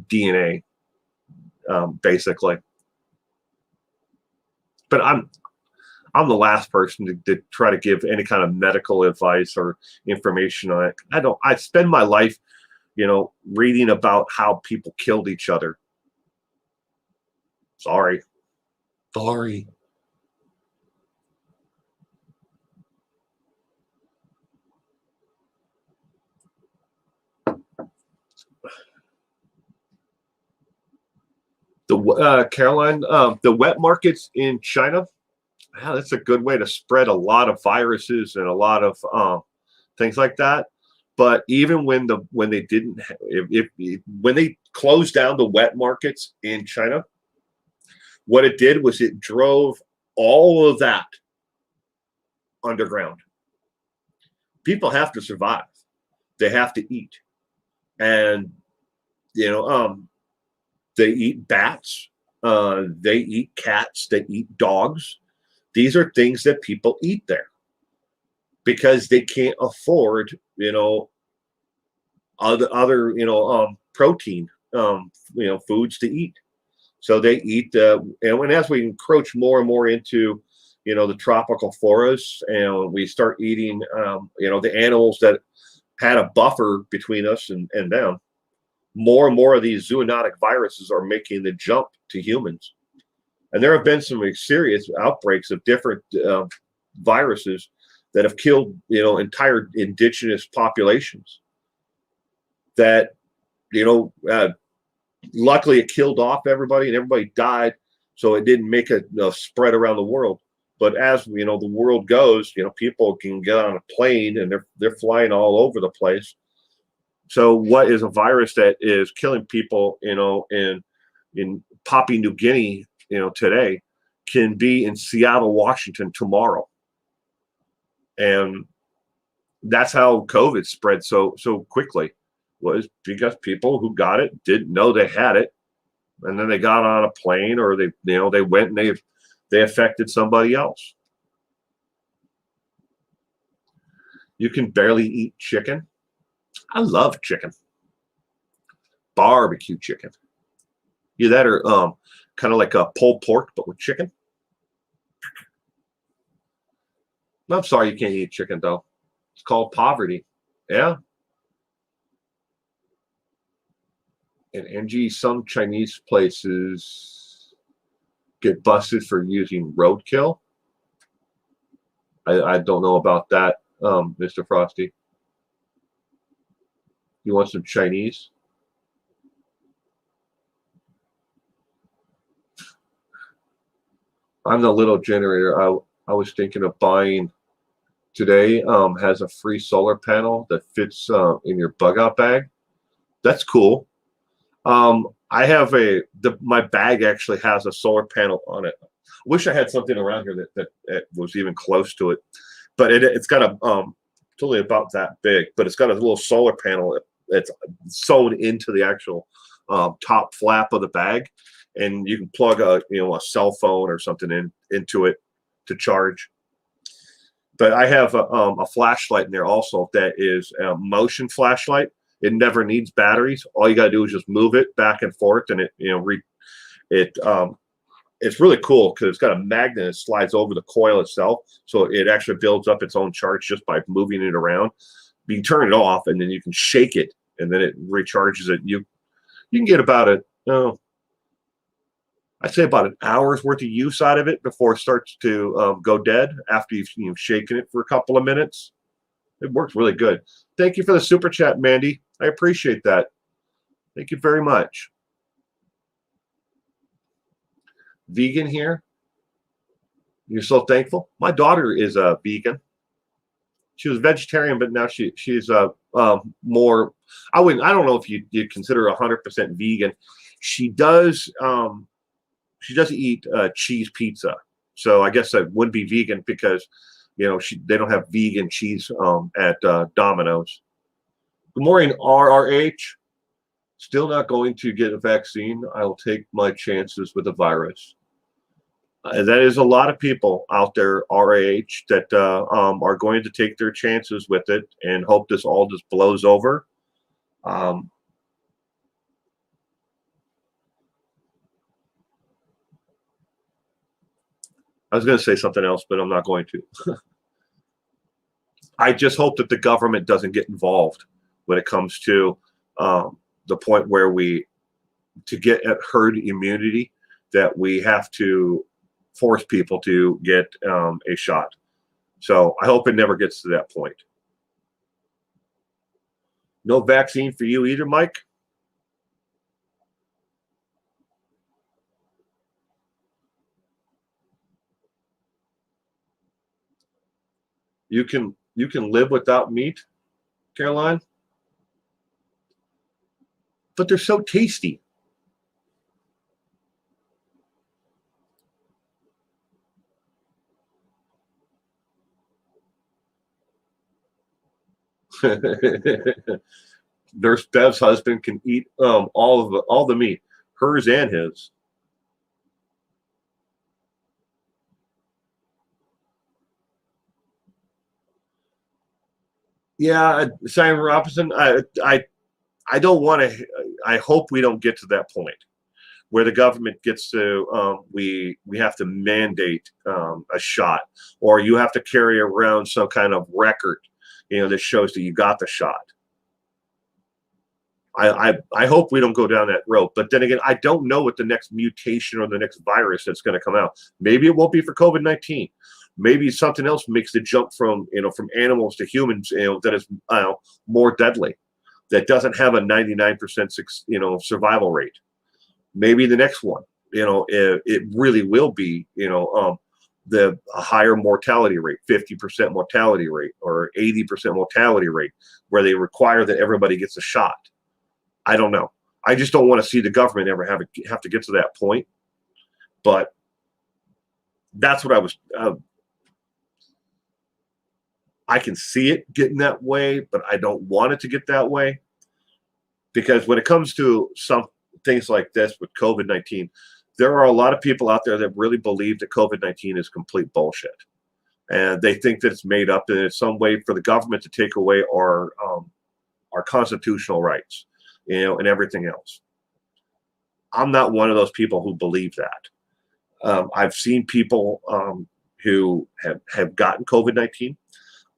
DNA, basically. But I'm the last person to try to give any kind of medical advice or information on it. I spend my life, reading about how people killed each other. Sorry. Caroline, the wet markets in China, that's a good way to spread a lot of viruses and a lot of things like that. But even when they closed down the wet markets in China, what it did was it drove all of that underground. People have to survive. They have to eat. And, they eat bats. They eat cats. They eat dogs. These are things that people eat there because they can't afford, other protein, foods to eat. So they eat, and as we encroach more and more into, the tropical forests, and we start eating, the animals that had a buffer between us and them, more and more of these zoonotic viruses are making the jump to humans. And there have been some serious outbreaks of different viruses that have killed, entire indigenous populations. That, luckily it killed off everybody and everybody died, so it didn't make a spread around the world. But as the world goes, people can get on a plane and they're flying all over the place. So what is a virus that is killing people, in Papua New Guinea, today, can be in Seattle, Washington tomorrow. And that's how COVID spread so quickly, was because people who got it didn't know they had it, and then they got on a plane, or they went and they affected somebody else. You can barely eat chicken. I love chicken. Barbecue chicken. Either that or kind of like a pulled pork, but with chicken. I'm sorry you can't eat chicken, though. It's called poverty. Yeah. And NG, some Chinese places get busted for using roadkill. I don't know about that, Mr. Frosty. You want some Chinese? I'm the little generator. I was thinking of buying today. Has a free solar panel that fits in your bug out bag. That's cool. I have my bag actually has a solar panel on it. Wish I had something around here that was even close to it, but it's got it's only about that big, but it's got a little solar panel that's sewn into the actual top flap of the bag, and you can plug a cell phone or something into it to charge. But I have a flashlight in there also that is a motion flashlight. It never needs batteries. All you got to do is just move it back and forth, and it it's really cool because it's got a magnet that slides over the coil itself, so it actually builds up its own charge just by moving it around. You can turn it off, and then you can shake it, and then it recharges it. You can get about I'd say about an hour's worth of use out of it before it starts to go dead after you've shaken it for a couple of minutes. It works really good. Thank you for the super chat, Mandy. I appreciate that. Thank you very much. Vegan here. You're so thankful. My daughter is a vegan. She was vegetarian, but now she's more. I don't know if you consider her 100% vegan. She does eat cheese pizza. So I guess that would be vegan because they don't have vegan cheese at Domino's. Good morning, RRH. Still not going to get a vaccine. I'll take my chances with the virus. That is a lot of people out there, RAH, that are going to take their chances with it and hope this all just blows over. I was going to say something else, but I'm not going to. I just hope that the government doesn't get involved when it comes to the point where to get at herd immunity, that we have to force people to get a shot. So I hope it never gets to that point. No vaccine for you either, Mike? You can live without meat, Caroline? But they're so tasty. Nurse Bev's husband can eat all the meat, hers and his. Yeah, Simon Robinson. I don't want to. I hope we don't get to that point where the government gets to we have to mandate a shot, or you have to carry around some kind of record, that shows that you got the shot. I hope we don't go down that road. But then again, I don't know what the next mutation or the next virus that's going to come out. Maybe it won't be for COVID-19. Maybe something else makes the jump from animals to humans, that is more deadly, that doesn't have a 99% survival rate. Maybe the next one, it really will be, a higher mortality rate, 50% mortality rate or 80% mortality rate, where they require that everybody gets a shot. I don't know. I just don't want to see the government ever have to get to that point. But that's what I was. I can see it getting that way, but I don't want it to get that way, because when it comes to some things like this with COVID-19, there are a lot of people out there that really believe that COVID-19 is complete bullshit, and they think that it's made up and it's some way for the government to take away our constitutional rights, and everything else. I'm not one of those people who believe that. I've seen people who have gotten COVID-19.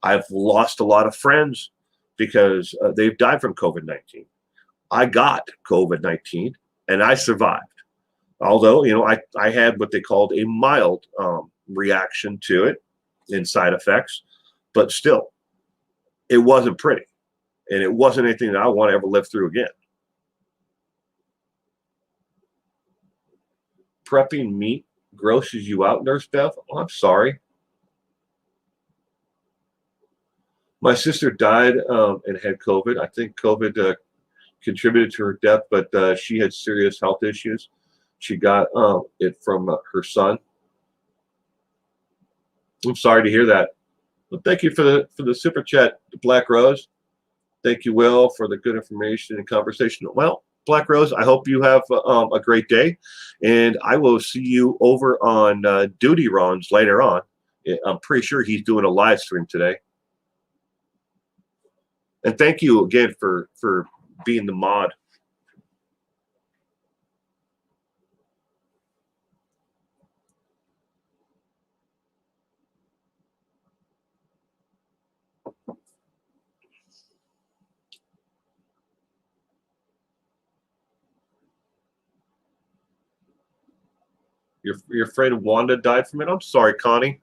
I've lost a lot of friends because they've died from COVID-19. I got COVID-19 and I survived. Although, I had what they called a mild reaction to it in side effects, but still, it wasn't pretty. And it wasn't anything that I want to ever live through again. Prepping meat grosses you out, Nurse Beth? Oh, I'm sorry. My sister died and had COVID. I think COVID contributed to her death, but she had serious health issues. She got it from her son. I'm sorry to hear that. Well, thank you for the super chat, Black Rose. Thank you, Will, for the good information and conversation. Well, Black Rose, I hope you have a great day, and I will see you over on Duty Runs later on. I'm pretty sure he's doing a live stream today. And thank you again for being the mod. Your friend Wanda died from it. I'm sorry, Connie.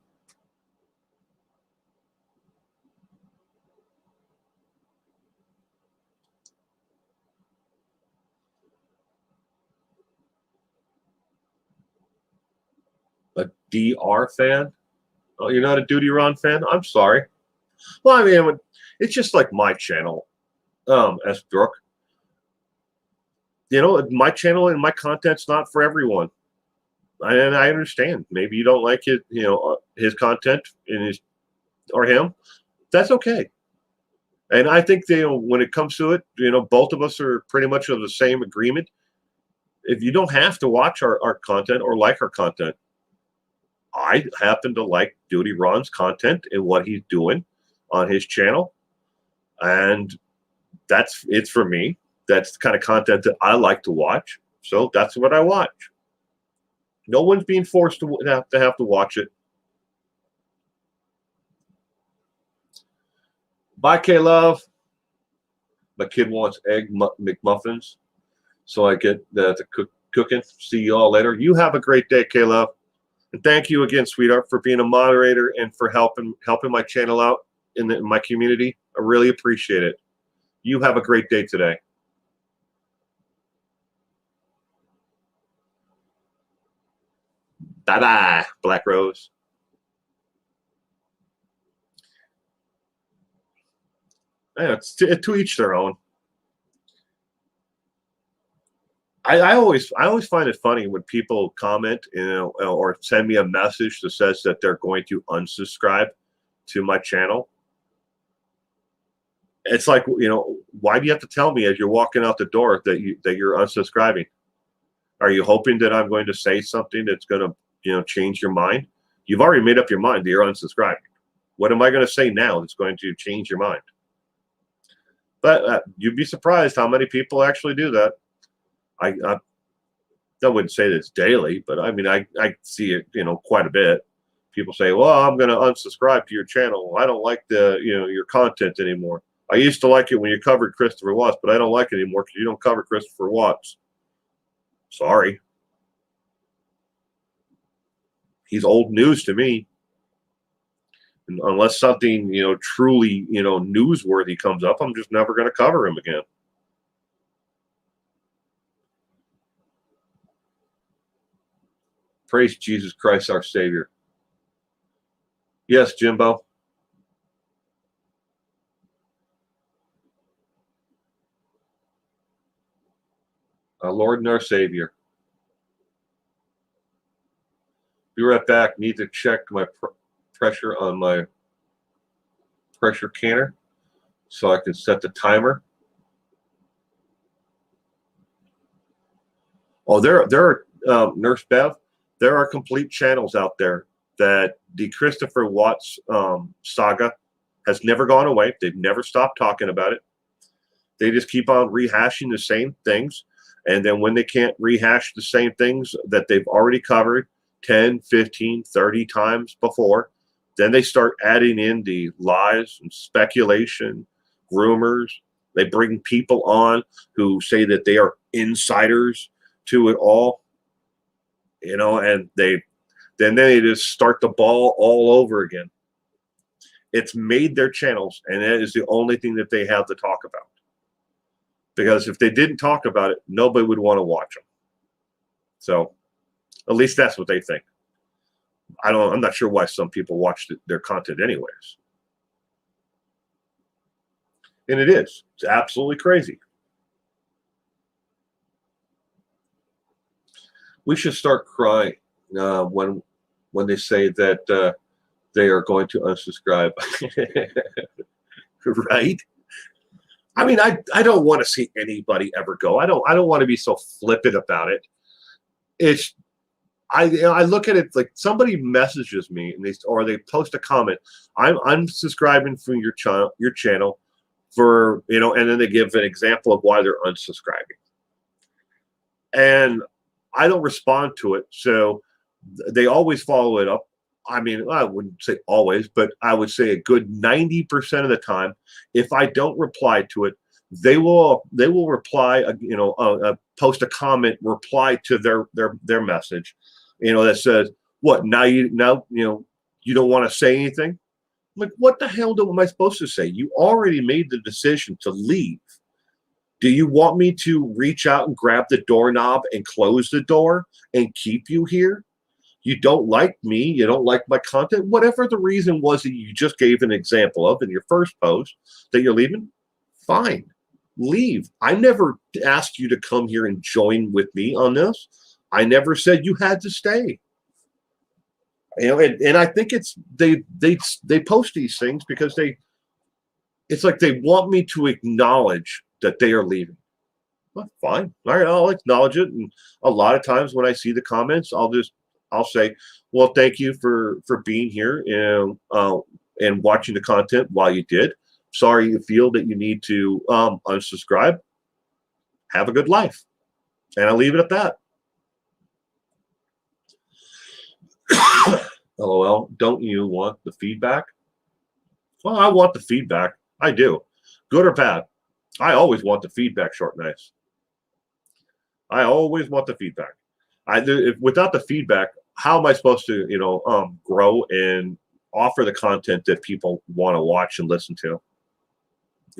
A DR fan? Oh, you're not a Duty Ron fan? I'm sorry. Well, I mean, it's just like my channel, S. Brooke. You know, my channel and my content's not for everyone. And I understand. Maybe you don't like it, his content and his or him. That's okay. And I think when it comes to it, both of us are pretty much of the same agreement. If you don't have to watch our content or like our content, I happen to like Duty Ron's content and what he's doing on his channel. And it's for me. That's the kind of content that I like to watch. So that's what I watch. No one's being forced to have to watch it. Bye, K-Love. My kid wants egg McMuffins, so I get to cooking. See you all later. You have a great day, K-Love. And thank you again, sweetheart, for being a moderator and for helping my channel out in my community. I really appreciate it. You have a great day today. Bye-bye, Black Rose. Yeah, it's to each their own. I always find it funny when people comment, or send me a message that says that they're going to unsubscribe to my channel. It's like, why do you have to tell me as you're walking out the door that you're unsubscribing? Are you hoping that I'm going to say something that's going to, change your mind? You've already made up your mind that you're unsubscribing. What am I going to say now that's going to change your mind? But you'd be surprised how many people actually do that. I wouldn't say this daily, but I mean, I see it, quite a bit. People say, well, I'm going to unsubscribe to your channel. I don't like your content anymore. I used to like it when you covered Christopher Watts, but I don't like it anymore because you don't cover Christopher Watts. Sorry. He's old news to me. And unless something, truly, newsworthy comes up, I'm just never going to cover him again. Praise Jesus Christ, our Savior. Yes, Jimbo. Our Lord and our Savior. Be right back. Need to check my pressure on my pressure canner so I can set the timer. Oh, there are Nurse Bev. There are complete channels out there that the Christopher Watts saga has never gone away. They've never stopped talking about it. They just keep on rehashing the same things. And then when they can't rehash the same things that they've already covered 10, 15, 30 times before, then they start adding in the lies and speculation, rumors. They bring people on who say that they are insiders to it all, and they just start the ball all over again. It's made their channels, and that is the only thing that they have to talk about. Because if they didn't talk about it, nobody would want to watch them. So at least that's what they think. I'm not sure why some people watch their content anyways. And it's absolutely crazy. We should start crying when they say that they are going to unsubscribe. Right? I mean, I don't want to see anybody ever go. I don't want to be so flippant about it. It's I look at it like somebody messages me and they post a comment. I'm unsubscribing from your channel for, and then they give an example of why they're unsubscribing. And I don't respond to it. So they always follow it up. I mean, I wouldn't say always, but I would say a good 90% of the time, if I don't reply to it, they will reply, post a comment, reply to their message, that says, what, now you don't want to say anything? I'm like, what the hell am I supposed to say? You already made the decision to leave. Do you want me to reach out and grab the doorknob and close the door and keep you here? You don't like me, you don't like my content, whatever the reason was that you just gave an example of in your first post that you're leaving, fine, leave. I never asked you to come here and join with me on this. I never said you had to stay. And I think it's they post these things because it's like they want me to acknowledge that they are leaving. Well, fine. All right, I'll acknowledge it. And a lot of times when I see the comments, I'll say, well, thank you for being here and watching the content while you did. Sorry you feel that you need to unsubscribe. Have a good life. And I'll leave it at that. LOL, don't you want the feedback? Well, I want the feedback. I do. Good or bad. I always want the feedback, Short Nice. I always want the feedback. Without the feedback, how am I supposed to, grow and offer the content that people want to watch and listen to?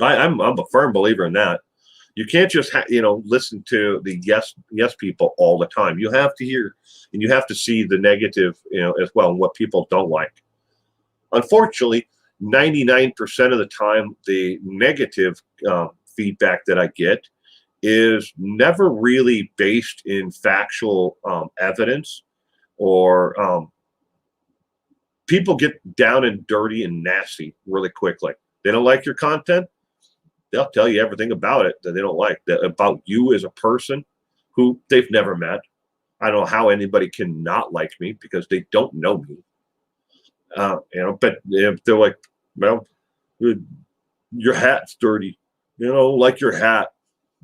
I'm a firm believer in that. You can't just listen to the yes people all the time. You have to hear and you have to see the negative as well, and what people don't like. Unfortunately, 99% of the time, the negative feedback that I get is never really based in factual evidence, or people get down and dirty and nasty really quickly. They don't like your content, they'll tell you everything about it that they don't like, about you as a person who they've never met. I don't know how anybody can not like me because they don't know me. But they're like, well, your hat's dirty. Like your hat.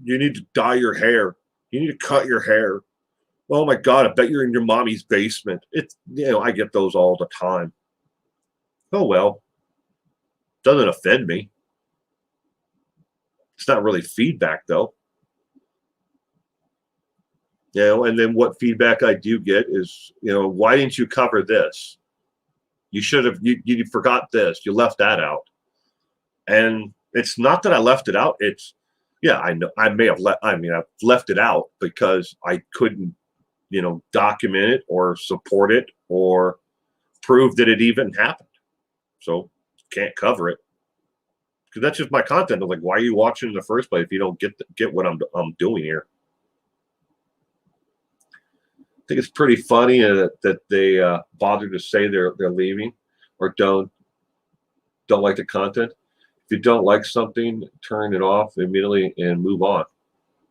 You need to dye your hair. You need to cut your hair. Oh my God, I bet you're in your mommy's basement. I get those all the time. Oh well. Doesn't offend me. It's not really feedback though. And then what feedback I do get is, why didn't you cover this? You should have, you forgot this. You left that out. And it's not that I left it out. It's, yeah, I know I may have I've left it out because I couldn't, document it or support it or prove that it even happened. So can't cover it. Because that's just my content. I'm like, why are you watching in the first place if you don't get what I'm doing here? I think it's pretty funny that they bother to say they're leaving or don't like the content. If you don't like something, turn it off immediately and move on.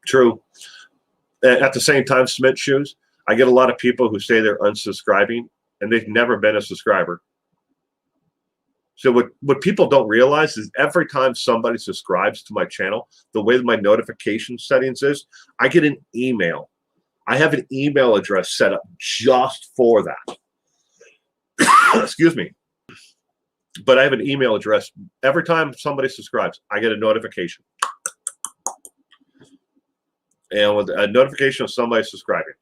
True. At the same time, Smith Shoes, I get a lot of people who say they're unsubscribing and they've never been a subscriber. So what people don't realize is every time somebody subscribes to my channel, the way that my notification settings is, I get an email. I have an email address set up just for that. Excuse me. But I have an email address. Every time somebody subscribes, I get a notification. And with a notification of somebody subscribing.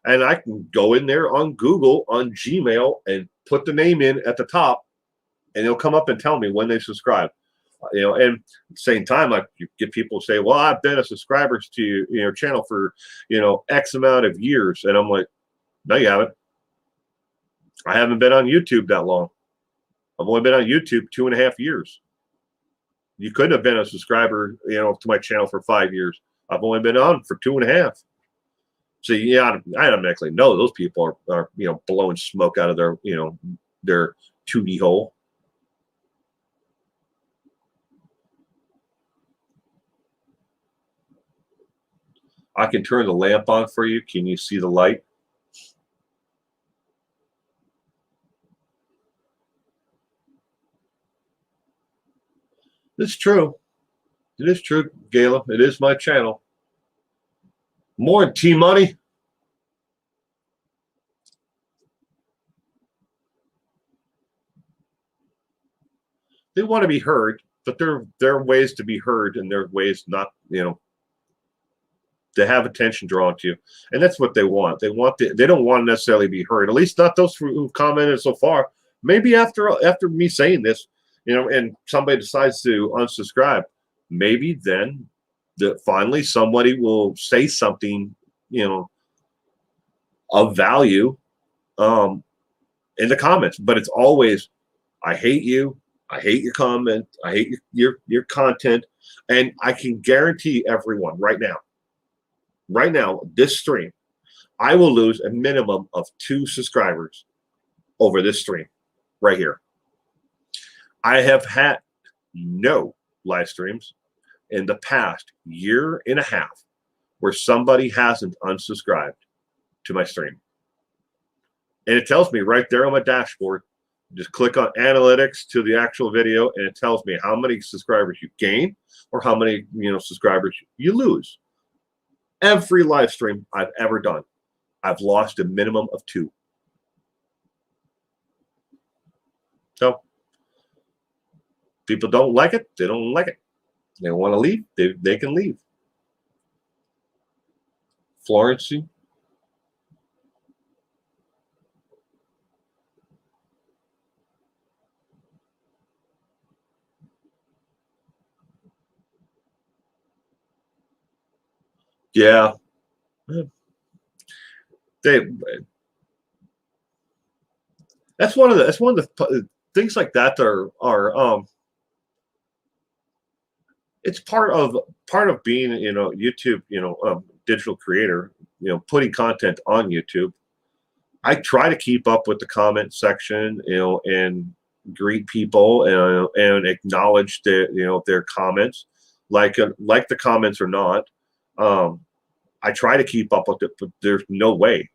And I can go in there on Google, on Gmail, and put the name in at the top, and it'll come up and tell me when they subscribe. And at the same time, I get people say, well, I've been a subscriber to your channel for, X amount of years. And I'm like, no, you haven't. I haven't been on YouTube that long. I've only been on YouTube 2.5 years. You couldn't have been a subscriber, to my channel for 5 years. I've only been on for 2.5. So yeah, I automatically know those people are blowing smoke out of their tubey hole. I can turn the lamp on for you. Can you see the light? It's true. It is true, Gayla. It is my channel. More T-Money. They want to be heard, but there are ways to be heard, and there are ways not, to have attention drawn to you, and that's what they want. They don't want to necessarily be heard. At least not those who've commented so far. Maybe after me saying this, and somebody decides to unsubscribe, maybe then finally somebody will say something, of value, in the comments. But it's always, I hate you. I hate your comment. I hate your content. And I can guarantee everyone right now, this stream, I will lose a minimum of 2 subscribers over this stream right here. I have had no live streams in the past 1.5 years where somebody hasn't unsubscribed to my stream. And it tells me right there on my dashboard. Just click on analytics to the actual video, and it tells me how many subscribers you gain or how many subscribers you lose. Every live stream I've ever done, I've lost a minimum of 2. So people don't like it. They don't like it. They want to leave. They can leave. Florence. Yeah. That's one of the things like that are it's part of being YouTube, digital creator, putting content on YouTube. I try to keep up with the comment section, and greet people and acknowledge their comments, like the comments or not. I try to keep up with it, but there's no way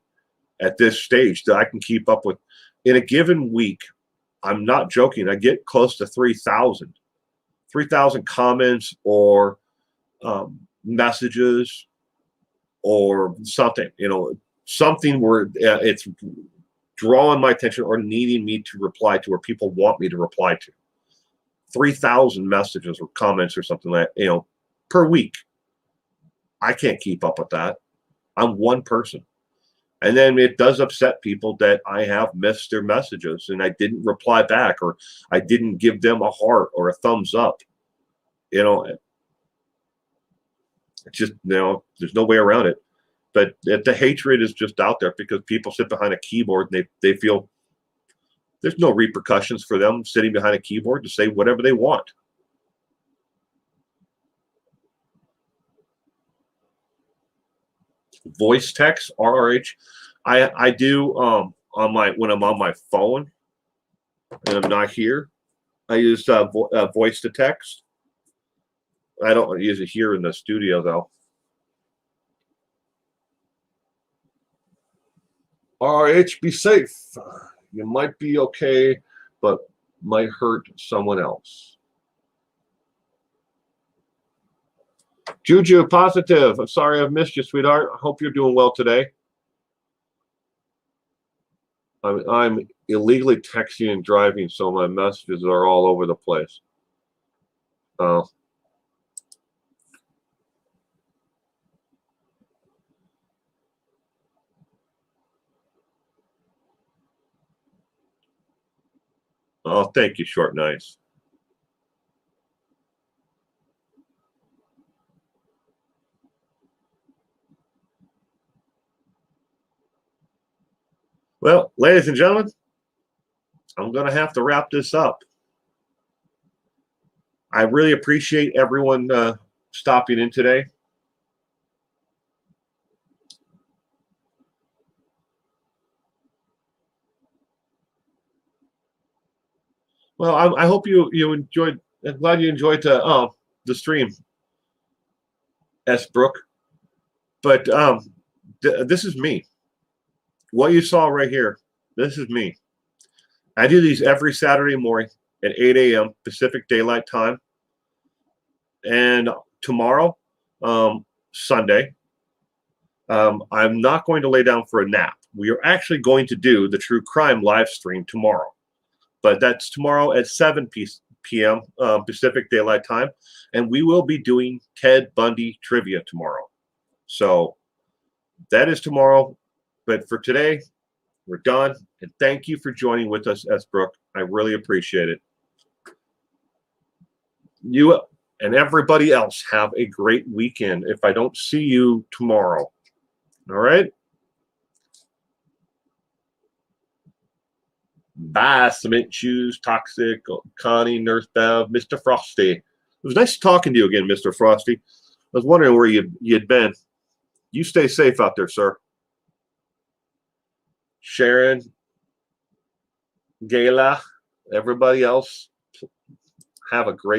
at this stage that I can keep up with. In a given week, I'm not joking, I get close to 3,000 comments or messages or something, something where it's drawing my attention or needing me to reply to, or people want me to reply to. 3,000 messages or comments or something like per week. I can't keep up with that. I'm one person. And then it does upset people that I have missed their messages and I didn't reply back, or I didn't give them a heart or a thumbs up. It's just, there's no way around it. But the hatred is just out there because people sit behind a keyboard and they feel there's no repercussions for them sitting behind a keyboard to say whatever they want. Voice text, RRH. I do when I'm on my phone and I'm not here, I use voice to text. I don't use it here in the studio though. RRH, be safe. You might be okay, but might hurt someone else. Juju, positive. I'm sorry I've missed you, sweetheart. I hope you're doing well today. I'm illegally texting and driving, so my messages are all over the place. Oh, thank you, Short Nice. Well, ladies and gentlemen, I'm going to have to wrap this up. I really appreciate everyone stopping in today. Well, I hope you enjoyed. I'm glad you enjoyed the stream, S. Brooke. But this is me. What you saw right here, this is me. I do these every Saturday morning at 8 a.m. Pacific Daylight Time. And tomorrow, Sunday, I'm not going to lay down for a nap. We are actually going to do the true crime live stream tomorrow. But that's tomorrow at 7 p.m. Pacific Daylight Time. And we will be doing Ted Bundy trivia tomorrow. So that is tomorrow. But for today, we're done. And thank you for joining with us, S. Brooke. I really appreciate it. You and everybody else have a great weekend if I don't see you tomorrow. All right? Bye, Cement Shoes, Toxic, Connie, Nurse Bev, Mr. Frosty. It was nice talking to you again, Mr. Frosty. I was wondering where you'd been. You stay safe out there, sir. Sharon, Gayla, everybody else, have a great